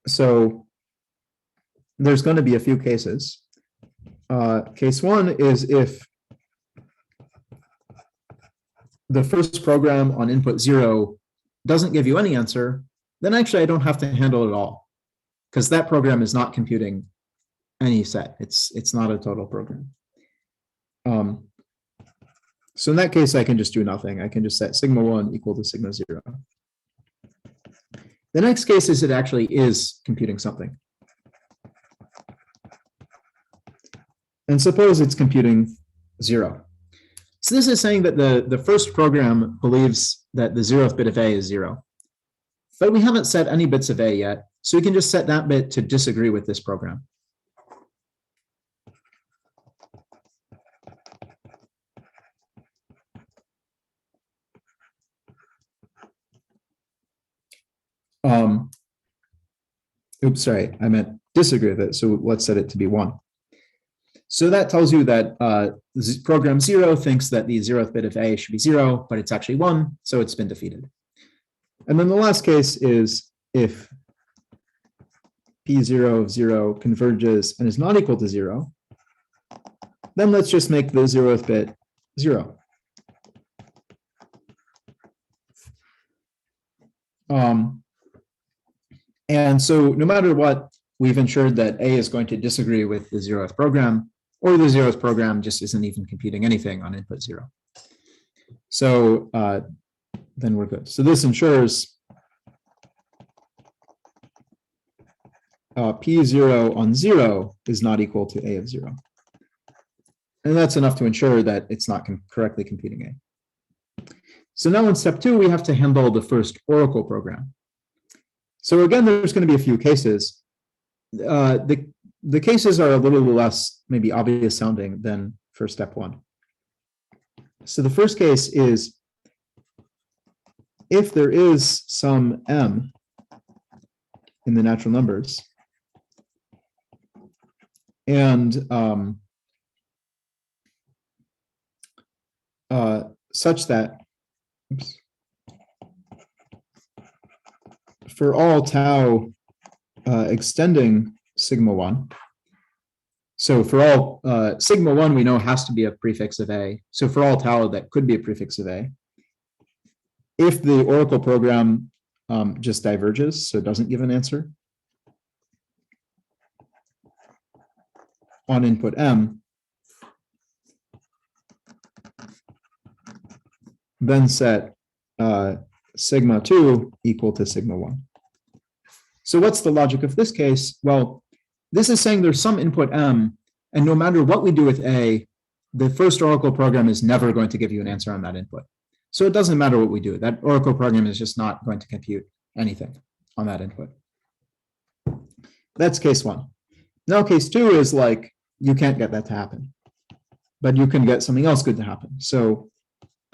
So there's going to be a few cases. Case 1 is if the first program on input 0 doesn't give you any answer, then actually I don't have to handle it at all, because that program is not computing any set. It's not a total program. So in that case, I can just do nothing. I can just set sigma 1 equal to sigma 0. The next case is it actually is computing something. And suppose it's computing 0. So this is saying that the first program believes that the 0th bit of A is 0. But we haven't set any bits of A yet, so we can just set that bit to disagree with this program. Oops, sorry, I meant disagree with it. So let's set it to be 1. So that tells you that program 0 thinks that the 0th bit of A should be 0, but it's actually 1, so it's been defeated. And then the last case is if P0 of 0 converges and is not equal to 0, then let's just make the 0th bit 0. And so no matter what, we've ensured that A is going to disagree with the 0th program, or the 0th program just isn't even computing anything on input 0. So then we're good. So this ensures P0 on 0 is not equal to A of 0. And that's enough to ensure that it's not correctly computing A. So now in step 2, we have to handle the first oracle program. So again, there's going to be a few cases. The cases are a little less maybe obvious sounding than for step 1. So the first case is if there is some m in the natural numbers, and such that for all tau extending sigma 1, so for all sigma 1 we know has to be a prefix of A, so for all tau that could be a prefix of A, if the oracle program just diverges, so it doesn't give an answer on input M, then set sigma 2 equal to sigma 1. So what's the logic of this case? Well, this is saying there's some input M, and no matter what we do with A, the first oracle program is never going to give you an answer on that input. So it doesn't matter what we do. That oracle program is just not going to compute anything on that input. That's case 1. Now case 2 is like, you can't get that to happen, but you can get something else good to happen. So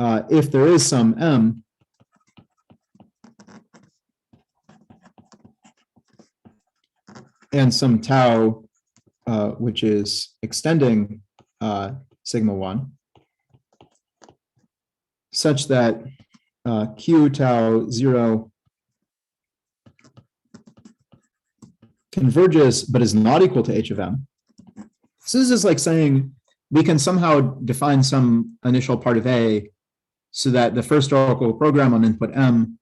if there is some M, and some tau, which is extending sigma 1, such that q tau 0 converges but is not equal to h of m. So this is like saying we can somehow define some initial part of A so that the first oracle program on input M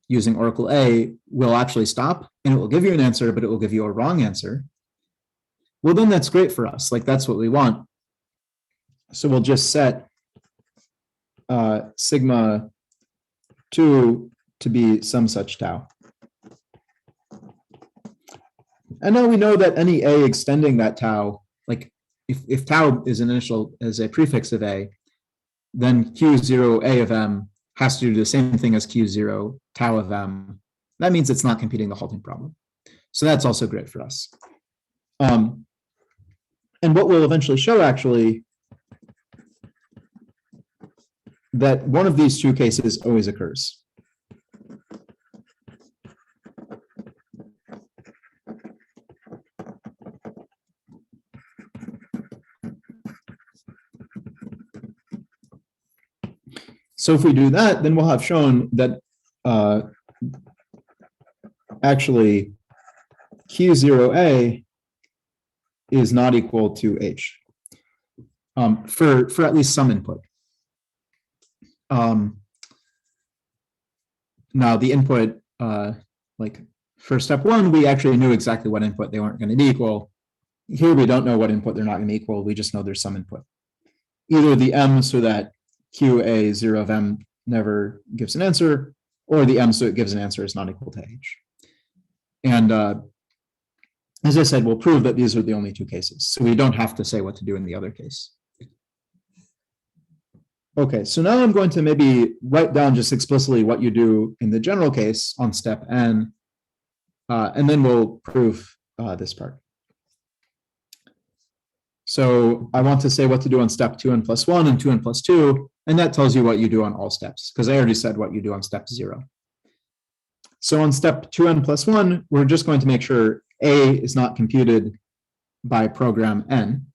using oracle A will actually stop, and it will give you an answer, but it will give you a wrong answer. Well, then that's great for us. Like, that's what we want. So we'll just set sigma 2 to be some such tau. And now we know that any A extending that tau, like if tau is an initial as a prefix of A, then Q0 A of M has to do the same thing as Q0 tau of M. That means it's not computing the halting problem. So that's also great for us. And what we'll eventually show actually that one of these two cases always occurs. So if we do that, then we'll have shown that actually Q0A is not equal to H for at least some input. Now the input, like for step 1, we actually knew exactly what input they weren't going to be equal. Here we don't know what input they're not going to be equal. We just know there's some input. Either the M so that QA0 of M never gives an answer, or the M so it gives an answer is not equal to H. And as I said, we'll prove that these are the only two cases. So we don't have to say what to do in the other case. Okay, so now I'm going to maybe write down just explicitly what you do in the general case on step N, and then we'll prove this part. So I want to say what to do on step 2n plus 1 and 2n plus 2, and that tells you what you do on all steps, because I already said what you do on step 0. So on step 2n plus 1, we're just going to make sure A is not computed by program N.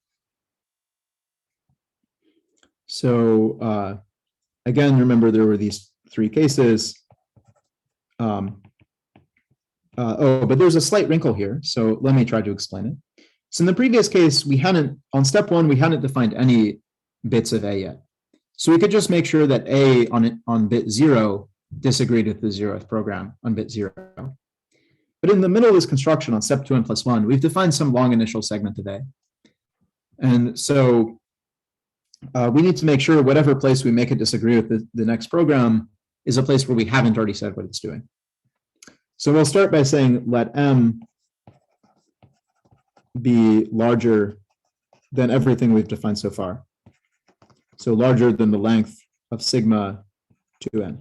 So again, remember there were these three cases. Oh, but there's a slight wrinkle here, so let me try to explain it. So in the previous case, we hadn't, on step 1, we hadn't defined any bits of A yet. So we could just make sure that A on bit 0 disagreed with the 0th program on bit 0. But in the middle of this construction on step 2n plus 1, we've defined some long initial segment of A. And so we need to make sure whatever place we make it disagree with the next program is a place where we haven't already said what it's doing. So we'll start by saying let M be larger than everything we've defined so far. So larger than the length of sigma 2n.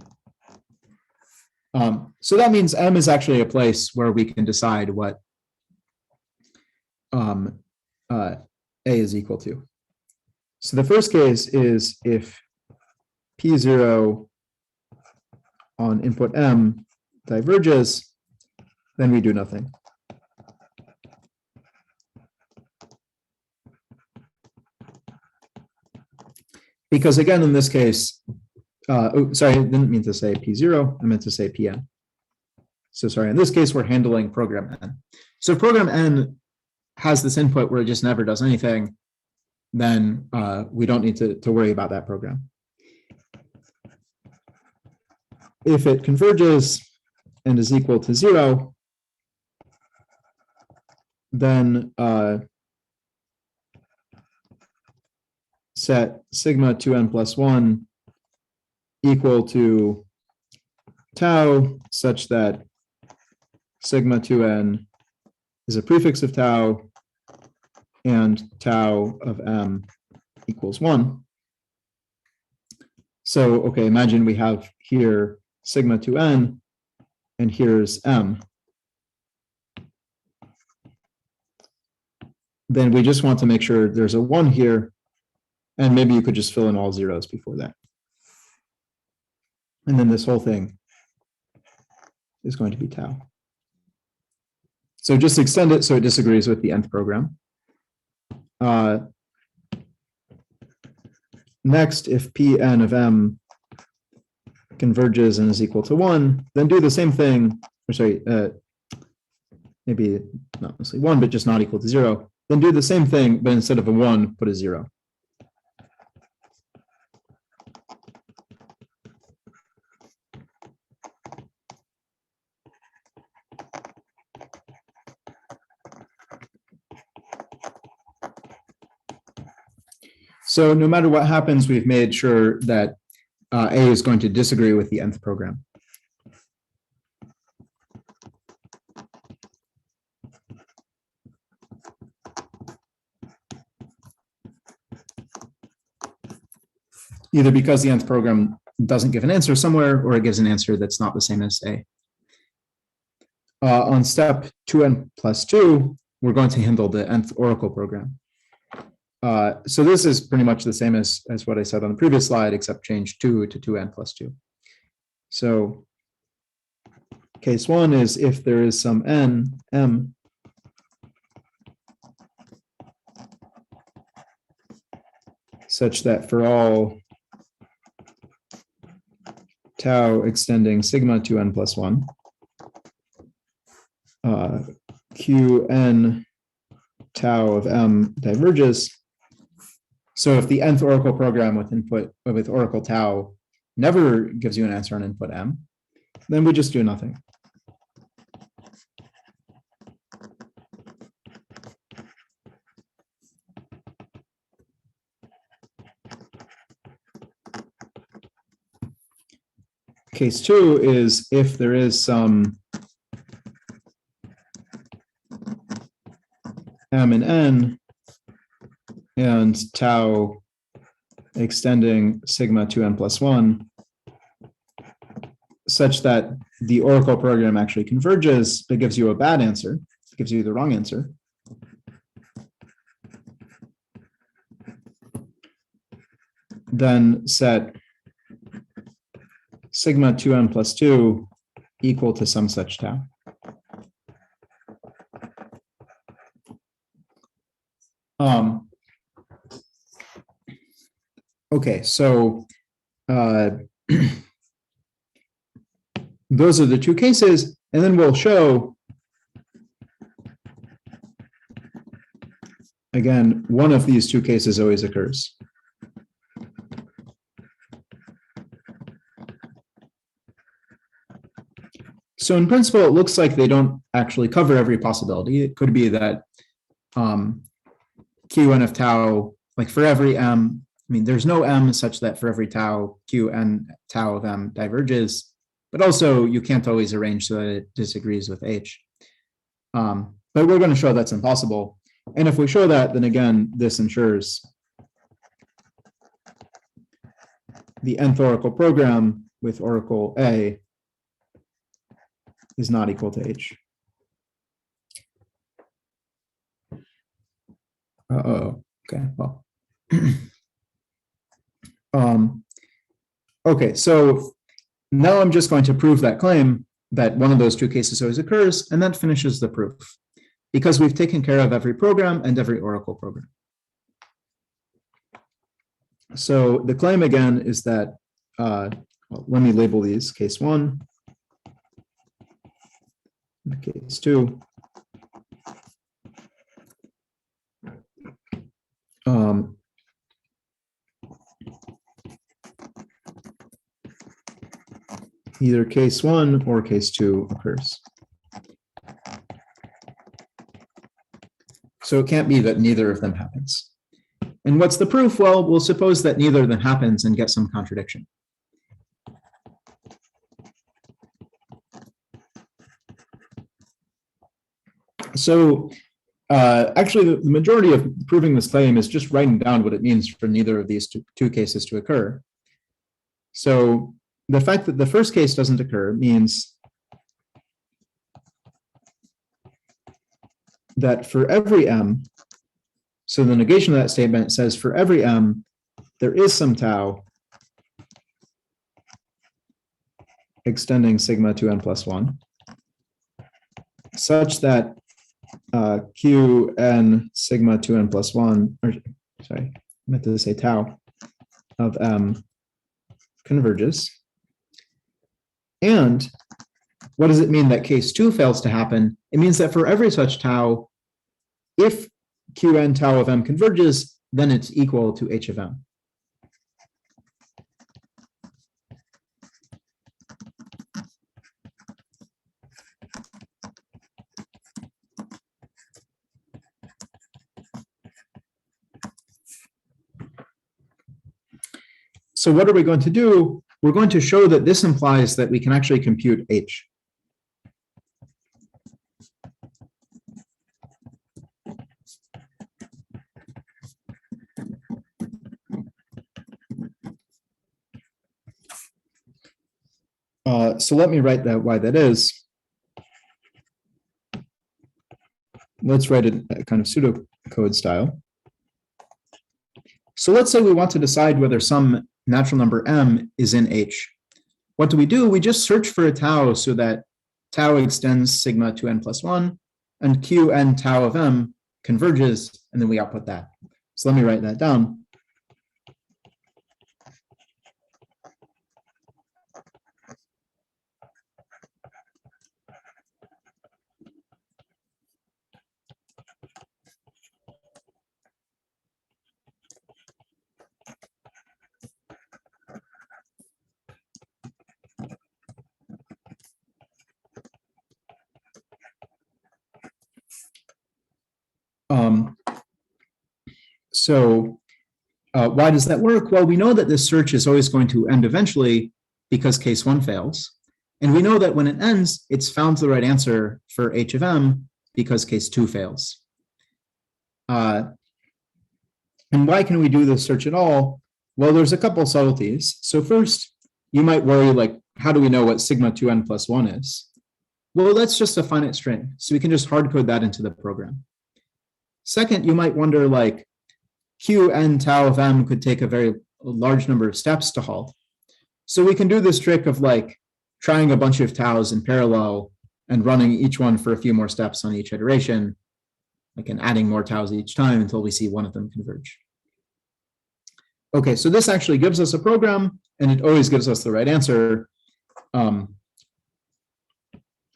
So that means M is actually a place where we can decide what A is equal to. So the first case is if P0 on input M diverges, then we do nothing. Because again, in this case, sorry, I didn't mean to say P0, I meant to say Pn. So sorry, in this case, we're handling program N. So if program N has this input where it just never does anything, then we don't need to worry about that program. If it converges and is equal to 0, then set sigma 2n plus 1 equal to tau such that sigma 2n is a prefix of tau and tau of M equals 1. So, okay, imagine we have here sigma 2n and here's M. Then we just want to make sure there's a 1 here, and maybe you could just fill in all zeros before that. And then this whole thing is going to be tau. So just extend it so it disagrees with the nth program. Next, if Pn of M converges and is equal to 1, then do the same thing, or sorry, maybe not necessarily 1, but just not equal to 0. Then do the same thing, but instead of a 1, put a 0. So no matter what happens, we've made sure that A is going to disagree with the nth program. Either because the nth program doesn't give an answer somewhere, or it gives an answer that's not the same as A. On step 2n plus 2, we're going to handle the nth oracle program. So this is pretty much the same as what I said on the previous slide, except change 2 to 2n plus 2. So case 1 is if there is some n, M, such that for all tau extending sigma 2n plus 1, Qn tau of M diverges. So if the nth oracle program with oracle tau never gives you an answer on input M, then we just do nothing. Case 2 is if there is some M and N and tau extending sigma 2n plus 1 such that the oracle program actually converges but gives you a bad answer, gives you the wrong answer. Then set sigma 2n plus 2 equal to some such tau. Okay, so those are the two cases, and then we'll show, again, one of these two cases always occurs. So in principle, it looks like they don't actually cover every possibility. It could be that Qn of tau, like for every M, I mean, there's no M such that for every tau, Qn tau of M diverges, but also you can't always arrange so that it disagrees with H. But we're going to show that's impossible. And if we show that, then again, this ensures the nth oracle program with oracle A is not equal to H. Uh-oh, okay, well. Okay, so now I'm just going to prove that claim that one of those two cases always occurs, and that finishes the proof, because we've taken care of every program and every oracle program. So the claim again is that, well, let me label these case 1, case 2. Either case 1 or case 2 occurs. So it can't be that neither of them happens. And what's the proof? Well, we'll suppose that neither of them happens and get some contradiction. So actually, the majority of proving this claim is just writing down what it means for neither of these two cases to occur. So the fact that the first case doesn't occur means that for every m, so the negation of that statement says for every m, there is some tau extending sigma to n plus 1, such that q n sigma to n plus 1, or sorry, I meant to say tau of m converges. And what does it mean that case 2 fails to happen? It means that for every such tau, if qn tau of m converges, then it's equal to h of m. So what are we going to do? We're going to show that this implies that we can actually compute H. So let me write that why that is. Let's write it a kind of pseudocode style. So let's say we want to decide whether some natural number m is in H. What do? We just search for a tau so that tau extends sigma to n plus 1 and q n tau of m converges, and then we output that. So let me write that down. Why does that work? Well, we know that this search is always going to end eventually because case 1 fails. And we know that when it ends, it's found the right answer for h of m because case 2 fails. And why can we do this search at all? Well, there's a couple subtleties. So first, you might worry, like, how do we know what sigma 2n plus 1 is? Well, that's just a finite string. So we can just hard code that into the program. Second, you might wonder, like, q n tau of m could take a very large number of steps to halt. So we can do this trick of, like, trying a bunch of taus in parallel and running each one for a few more steps on each iteration, like, and adding more taus each time until we see one of them converge. Okay, so this actually gives us a program, and it always gives us the right answer.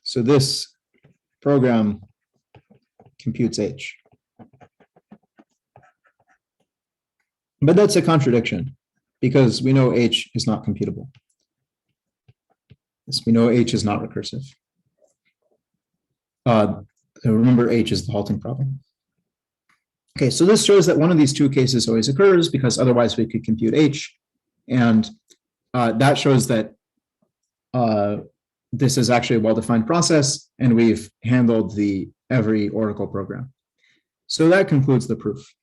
So this program computes H. But that's a contradiction, because we know H is not computable. Yes, we know H is not recursive. Remember, H is the halting problem. Okay, so this shows that one of these two cases always occurs, because otherwise we could compute H. And that shows that this is actually a well-defined process, and we've handled the every Oracle program. So that concludes the proof.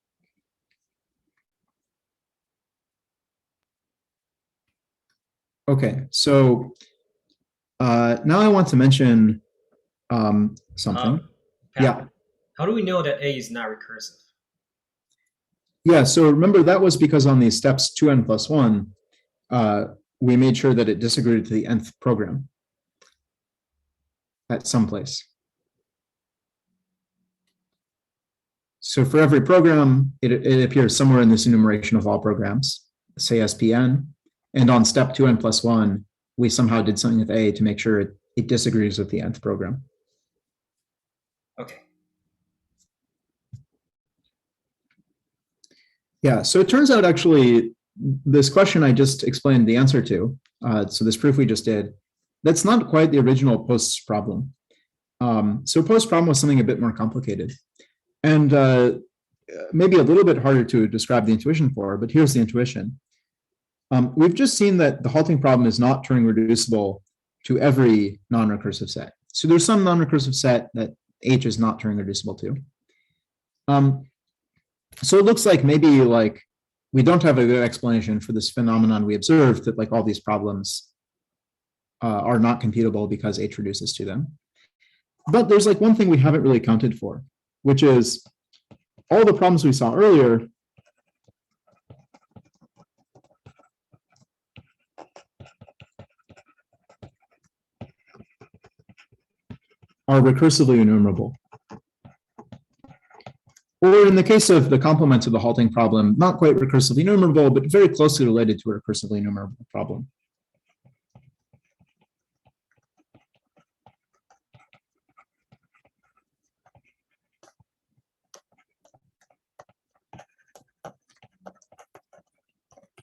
Okay, so now I want to mention something. Pat, Yeah. how do we know that A is not recursive? Yeah, so remember that was because on these steps 2n plus 1, we made sure that it disagreed to the nth program at some place. So for every program, it appears somewhere in this enumeration of all programs, say SPN. And on step 2n plus 1, we somehow did something with A to make sure it disagrees with the nth program. Okay. Yeah, so it turns out actually this question I just explained the answer to, so this proof we just did, that's not quite the original post's problem. So post's problem was something a bit more complicated and maybe a little bit harder to describe the intuition for, but here's the intuition. We've just seen that the halting problem is not Turing reducible to every non-recursive set. So there's some non-recursive set that H is not Turing reducible to. So it looks like maybe like we don't have a good explanation for this phenomenon we observed that like all these problems are not computable because H reduces to them. But there's like one thing we haven't really accounted for, which is all the problems we saw earlier are recursively enumerable. Or in the case of the complement of the halting problem, not quite recursively enumerable, but very closely related to a recursively enumerable problem.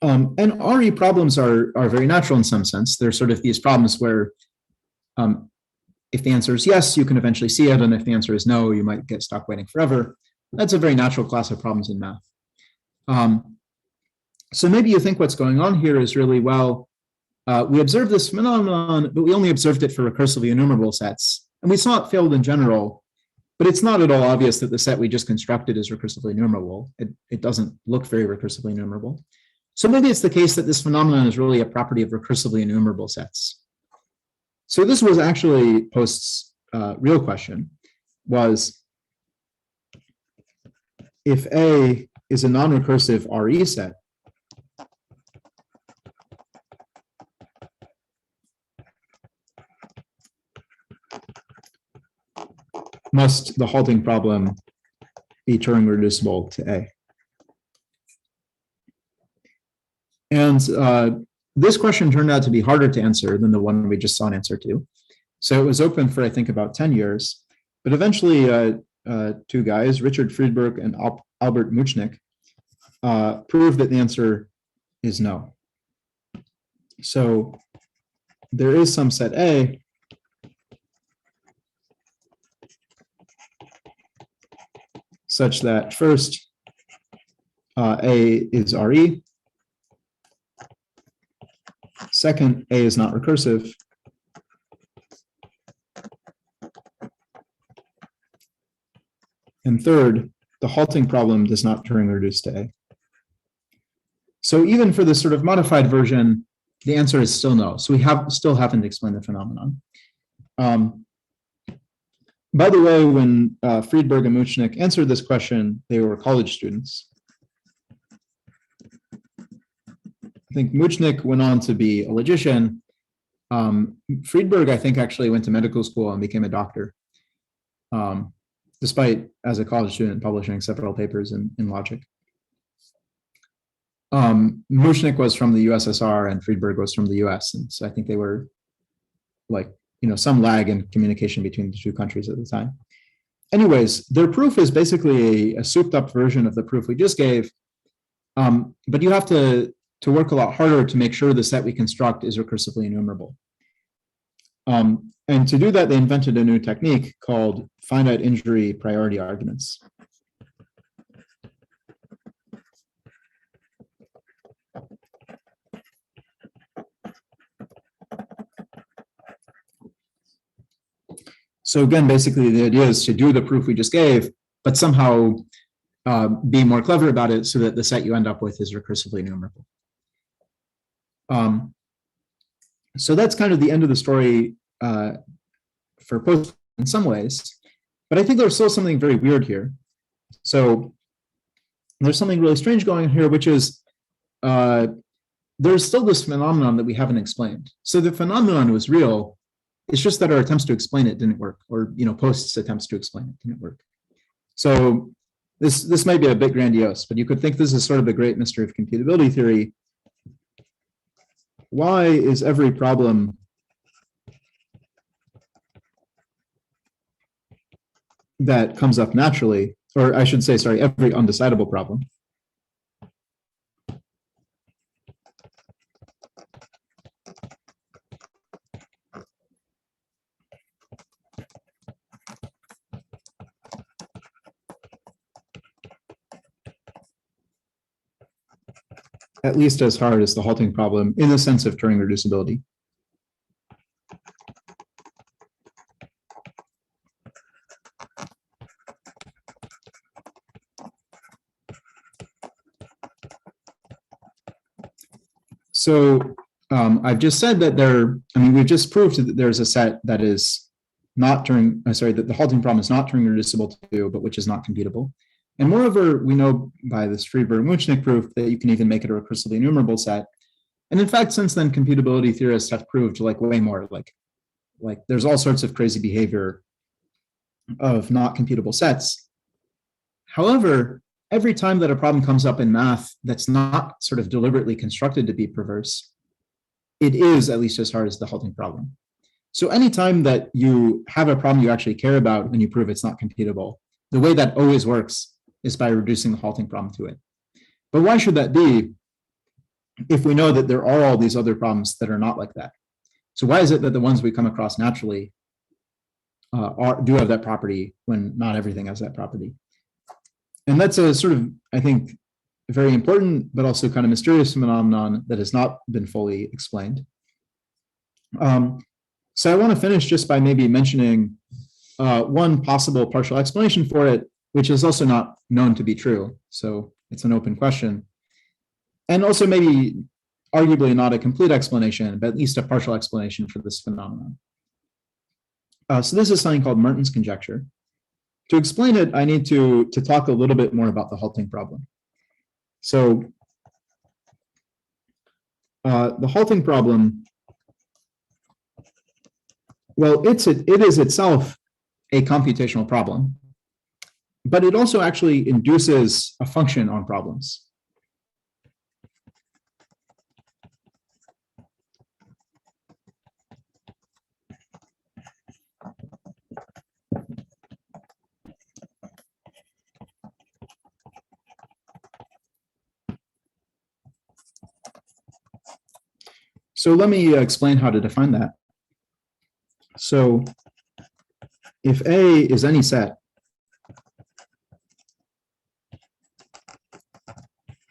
And RE problems are very natural in some sense. They're sort of these problems where if the answer is yes, you can eventually see it. And if the answer is no, you might get stuck waiting forever. That's a very natural class of problems in math. So maybe you think what's going on here is really, well, we observed this phenomenon, but we only observed it for recursively enumerable sets. And we saw it failed in general, but it's not at all obvious that the set we just constructed is recursively enumerable. It doesn't look very recursively enumerable. So maybe it's the case that this phenomenon is really a property of recursively enumerable sets. So this was actually Post's real question, was if A is a non-recursive RE set, must the halting problem be Turing reducible to A? And this question turned out to be harder to answer than the one we just saw an answer to. So it was open for, I think, about 10 years. But eventually, two guys, Richard Friedberg and Albert Muchnik, proved that the answer is no. So there is some set A such that first, A is RE. Second, A is not recursive. And third, the halting problem does not Turing reduce to A. So even for this sort of modified version, the answer is still no. So we still haven't explained the phenomenon. By the way, when Friedberg and Muchnik answered this question, they were college students. I think Muchnik went on to be a logician. Friedberg, I think, actually went to medical school and became a doctor, despite, as a college student, publishing several papers in logic. Muchnik was from the USSR and Friedberg was from the US. And so I think they were like, some lag in communication between the two countries at the time. Anyways, their proof is basically a souped up version of the proof we just gave. But you have to work a lot harder to make sure the set we construct is recursively enumerable. And to do that, they invented a new technique called finite injury priority arguments. So again, basically the idea is to do the proof we just gave, but somehow be more clever about it so that the set you end up with is recursively enumerable. So that's kind of the end of the story for post in some ways, but I think there's still something very weird here. So there's something really strange going on here, which is there's still this phenomenon that we haven't explained. So the phenomenon was real. It's just that our attempts to explain it didn't work, or Post's attempts to explain it didn't work. So this might be a bit grandiose, but you could think this is sort of the great mystery of computability theory. Why is every problem that comes up naturally, or I should say, sorry, every undecidable problem, at least as hard as the halting problem in the sense of Turing reducibility? So I've just said that we've just proved that there's a set that is not Turing, that the halting problem is not Turing reducible to, but which is not computable. And moreover, we know by this Friedberg-Muchnick proof that you can even make it a recursively enumerable set. And in fact, since then, computability theorists have proved way more, like there's all sorts of crazy behavior of not computable sets. However, every time that a problem comes up in math that's not sort of deliberately constructed to be perverse, it is at least as hard as the halting problem. So anytime that you have a problem you actually care about and you prove it's not computable, the way that always works is by reducing the halting problem to it. But why should that be if we know that there are all these other problems that are not like that? So why is it that the ones we come across naturally do have that property when not everything has that property? And that's a sort of, I think, very important, but also kind of mysterious phenomenon that has not been fully explained. So I want to finish just by maybe mentioning one possible partial explanation for it, which is also not known to be true. So it's an open question. And also maybe arguably not a complete explanation, but at least a partial explanation for this phenomenon. So this is something called Merton's conjecture. To explain it, I need to talk a little bit more about the halting problem. So the halting problem, well, it is itself a computational problem, but it also actually induces a function on problems. So let me explain how to define that. So if A is any set,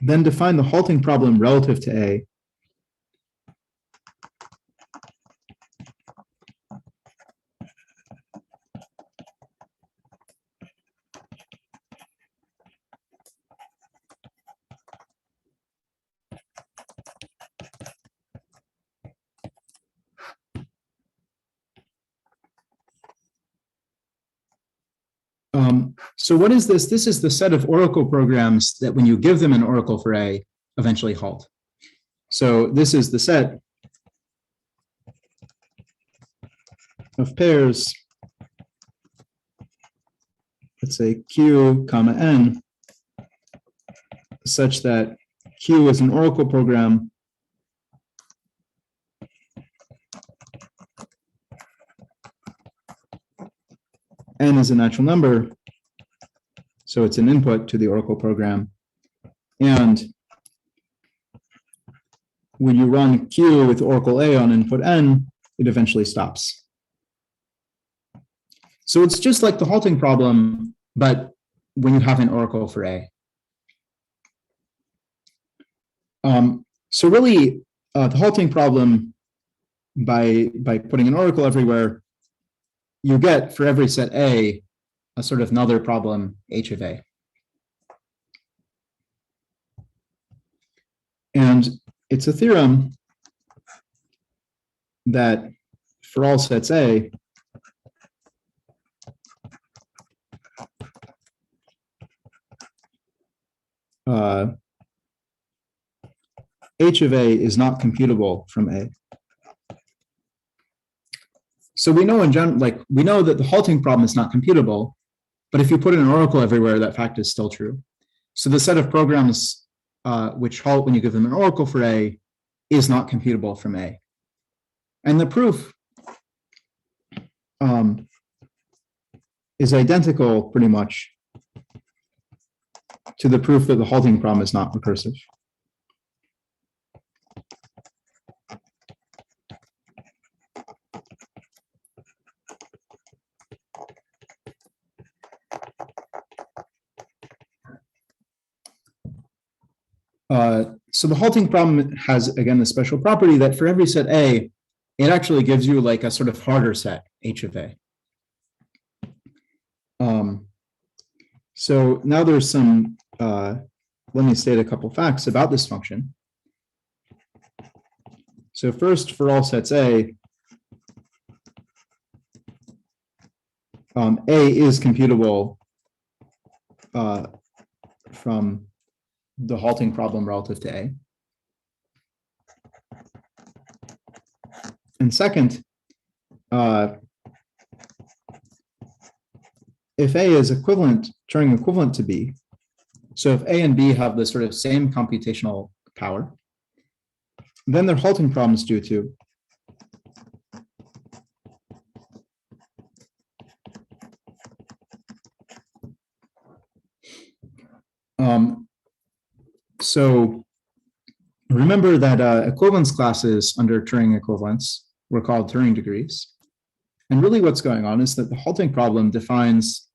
then define the halting problem relative to A so what is this? This is the set of Oracle programs that when you give them an Oracle for A, eventually halt. So this is the set of pairs, let's say Q comma N, such that Q is an Oracle program N is a natural number, so it's an input to the Oracle program. And when you run Q with Oracle A on input N, it eventually stops. So it's just like the halting problem, but when you have an Oracle for A. So really, the halting problem, by putting an Oracle everywhere, you get for every set A, a sort of another problem H of A. And it's a theorem that for all sets A, H of A is not computable from A. So we know in general, like we know that the halting problem is not computable, but if you put in an oracle everywhere, that fact is still true. So the set of programs which halt when you give them an oracle for A is not computable from A. And the proof is identical pretty much to the proof that the halting problem is not recursive. So the halting problem has, again, the special property that for every set A, it actually gives you like a sort of harder set, H of A. So now there's some, let me state a couple facts about this function. So first, for all sets A is computable from the halting problem relative to A. And second, if A is equivalent, Turing equivalent to B, so if A and B have the sort of same computational power, then their halting problems do too. So remember that equivalence classes under Turing equivalence were called Turing degrees. And really what's going on is that the halting problem defines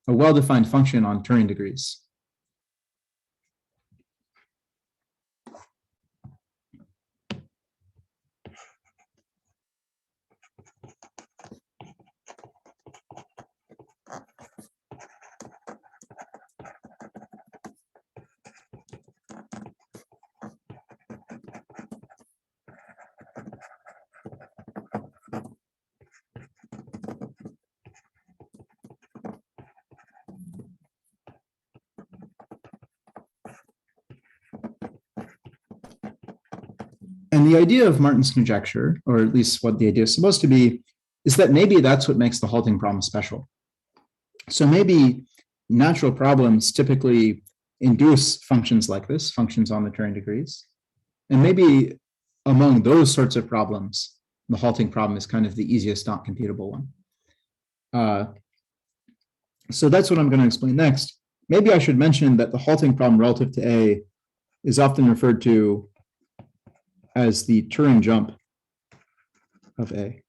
a well-defined function on Turing degrees. And the idea of Martin's conjecture, or at least what the idea is supposed to be, is that maybe that's what makes the halting problem special. So maybe natural problems typically induce functions like this, functions on the Turing degrees. And maybe among those sorts of problems, the halting problem is kind of the easiest not computable one. So that's what I'm going to explain next. Maybe I should mention that the halting problem relative to A is often referred to as the Turing jump of A.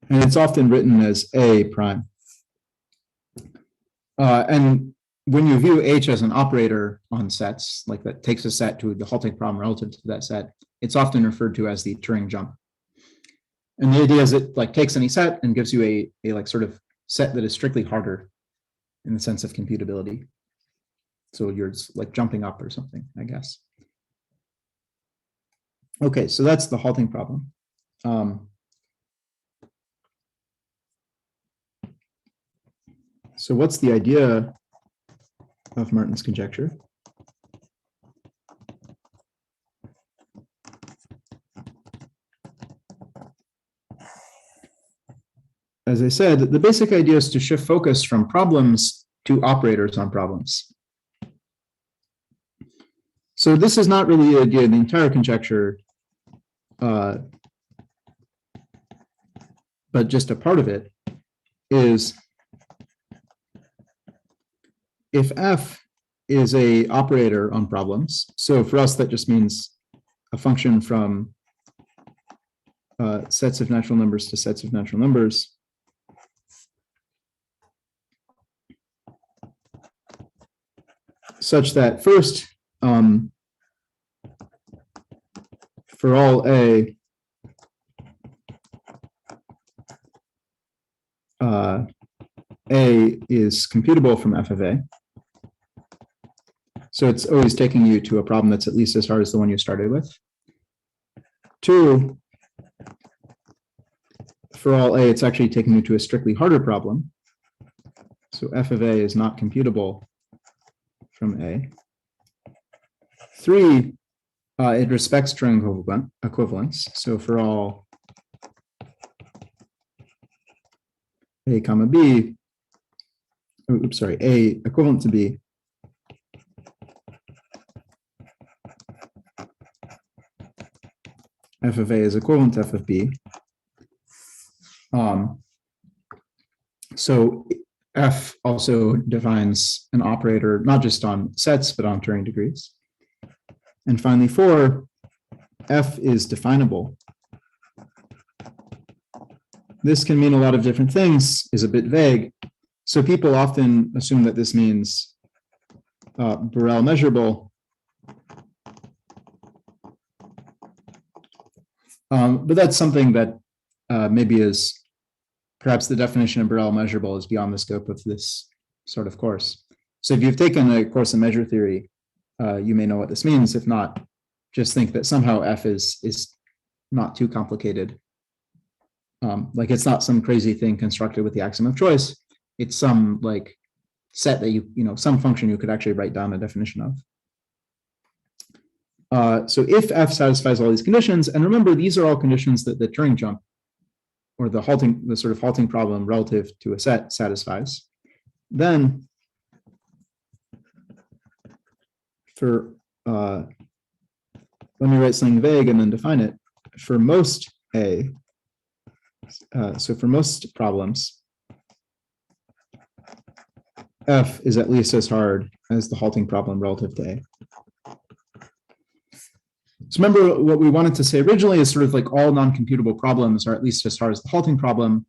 And it's often written as A prime. And when you view H as an operator on sets, like that takes a set to the halting problem relative to that set, it's often referred to as the Turing jump. And the idea is it like takes any set and gives you a like sort of set that is strictly harder in the sense of computability. So you're like jumping up or something, I guess. Okay, so that's the halting problem. So what's the idea of Martin's conjecture? As I said, the basic idea is to shift focus from problems to operators on problems. So this is not really the idea of the entire conjecture, but just a part of it is if F is a operator on problems, so for us that just means a function from sets of natural numbers to sets of natural numbers, such that first, for all A, A is computable from f of A. So it's always taking you to a problem that's at least as hard as the one you started with. 2, for all A, it's actually taking you to a strictly harder problem. So f of A is not computable from A. 3, it respects string equivalence. So for all A comma B, A equivalent to B, f of A is equivalent to f of B. So F also defines an operator not just on sets, but on Turing degrees. And finally, 4, F is definable. This can mean a lot of different things, is a bit vague. So people often assume that this means Borel measurable. But that's something that maybe is perhaps the definition of Borel measurable is beyond the scope of this sort of course. So if you've taken a course in measure theory, you may know what this means. If not, just think that somehow F is not too complicated. Like it's not some crazy thing constructed with the axiom of choice. It's some like set that some function you could actually write down a definition of. So if F satisfies all these conditions, and remember, these are all conditions that the Turing jump or the sort of halting problem relative to a set satisfies, then for, let me write something vague and then define it. For most A, so for most problems, F is at least as hard as the halting problem relative to A. So remember what we wanted to say originally is sort of like all non-computable problems are at least as hard as the halting problem.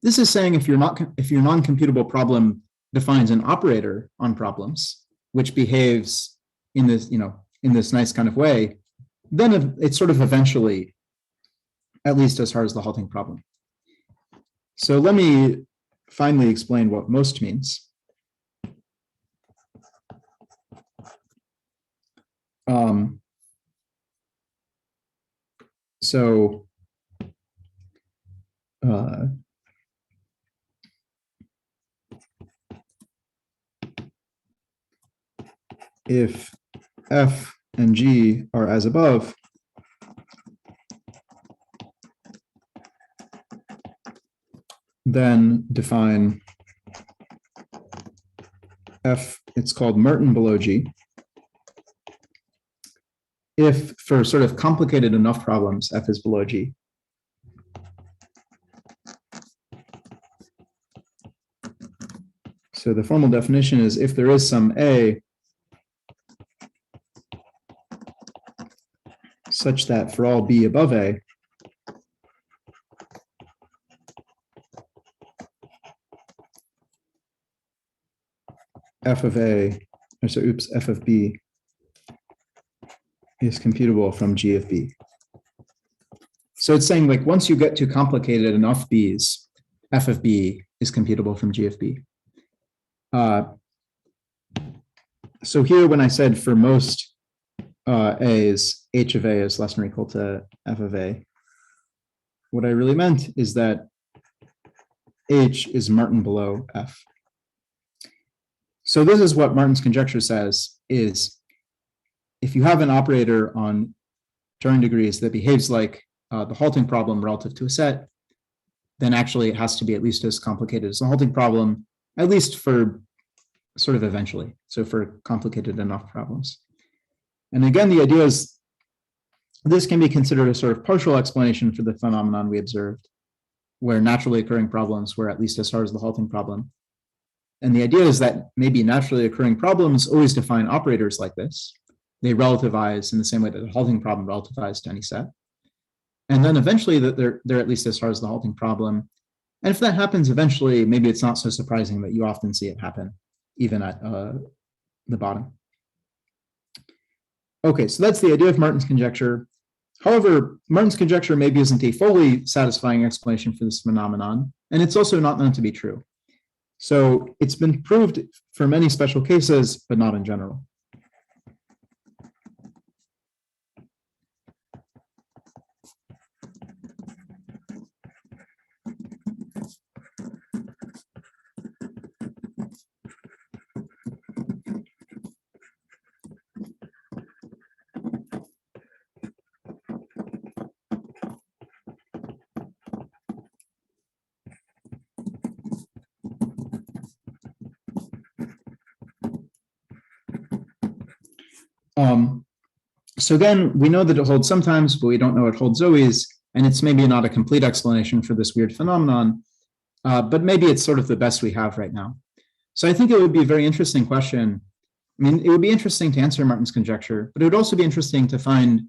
This is saying if your non-computable problem defines an operator on problems, which behaves in this, in this nice kind of way, then it's sort of eventually at least as hard as the halting problem. So let me finally explain what most means. So if F and G are as above, then define F, it's called Merton below G. If for sort of complicated enough problems, F is below G. So the formal definition is if there is some A such that for all B above A, F of A, or so oops, F of B is computable from G of B. So it's saying like once you get to complicated enough B's, F of B is computable from G of B. So here when I said for most A's, H of A is less than or equal to F of A, what I really meant is that H is Merton below F. So this is what Martin's conjecture says is if you have an operator on Turing degrees that behaves like the halting problem relative to a set, then actually it has to be at least as complicated as the halting problem, at least for sort of eventually, so for complicated enough problems. And again, the idea is this can be considered a sort of partial explanation for the phenomenon we observed, where naturally occurring problems were at least as hard as the halting problem. And the idea is that maybe naturally occurring problems always define operators like this. They relativize in the same way that the halting problem relativized to any set. And then eventually that they're at least as hard as the halting problem. And if that happens eventually, maybe it's not so surprising that you often see it happen, even at the bottom. Okay, so that's the idea of Martin's conjecture. However, Martin's conjecture maybe isn't a fully satisfying explanation for this phenomenon. and it's also not known to be true. So it's been proved for many special cases, but not in general. So again, we know that it holds sometimes, but we don't know it holds always. And it's maybe not a complete explanation for this weird phenomenon, but maybe it's sort of the best we have right now. So I think it would be a very interesting question. I mean, it would be interesting to answer Martin's conjecture, but it would also be interesting to find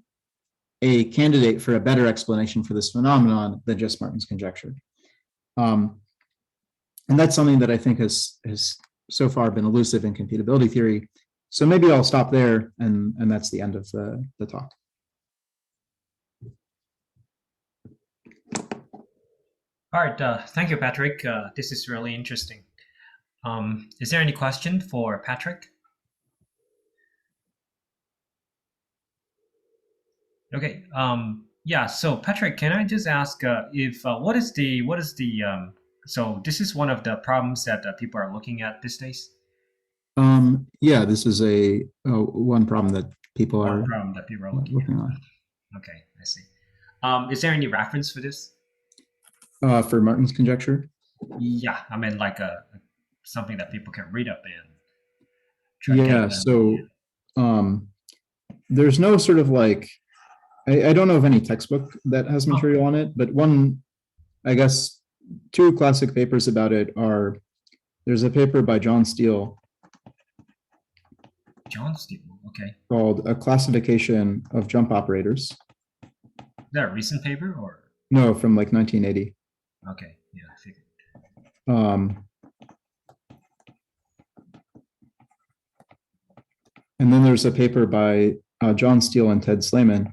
a candidate for a better explanation for this phenomenon than just Martin's conjecture. And that's something that I think has so far been elusive in computability theory. So maybe I'll stop there, and that's the end of the talk. All right, thank you, Patrick. This is really interesting. Is there any question for Patrick? Okay. Yeah. So Patrick, can I just ask if what is the so this is one of the problems that people are looking at these days? Yeah, this is one problem that people are looking on. Okay, I see. Is there any reference for this? For Martin's conjecture? Yeah, I mean like something that people can read up and yeah. So there's no sort of like I don't know of any textbook that has material on it, but one, I guess, two classic papers about it are, there's a paper by John Steele. John Steele, okay. Called A Classification of Jump Operators. Is that a recent paper or? No, from like 1980. Okay, yeah, I figured. And then there's a paper by John Steele and Ted Slayman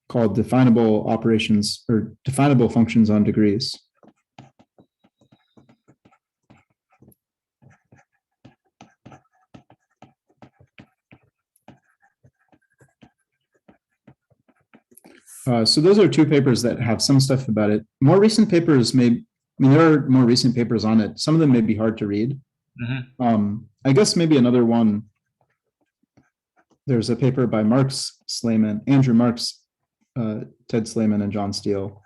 called Definable Operations or Definable Functions on Degrees. So those are two papers that have some stuff about it. More recent papers there are more recent papers on it. Some of them may be hard to read. I guess maybe another one, there's a paper by Andrew Marks, Ted Slayman, and John Steele.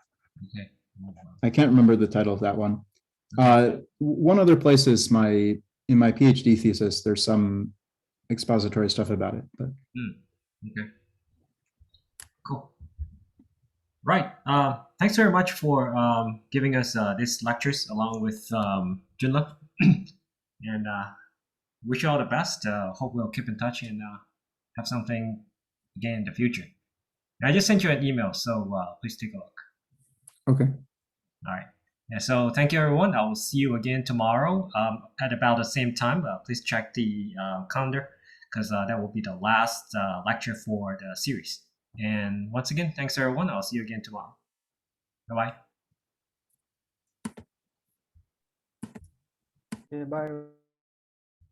Okay. I can't remember the title of that one. One other place is in my PhD thesis, there's some expository stuff about it. But. Okay. Cool. Right. Thanks very much for giving us these lectures along with Junle. And wish you all the best. Hope we'll keep in touch and have something again in the future. And I just sent you an email, so please take a look. Okay. All right. Yeah, so thank you, everyone. I will see you again tomorrow at about the same time. Please check the calendar because that will be the last lecture for the series. And once again, thanks, everyone. I'll see you again tomorrow. Bye-bye. Okay, bye.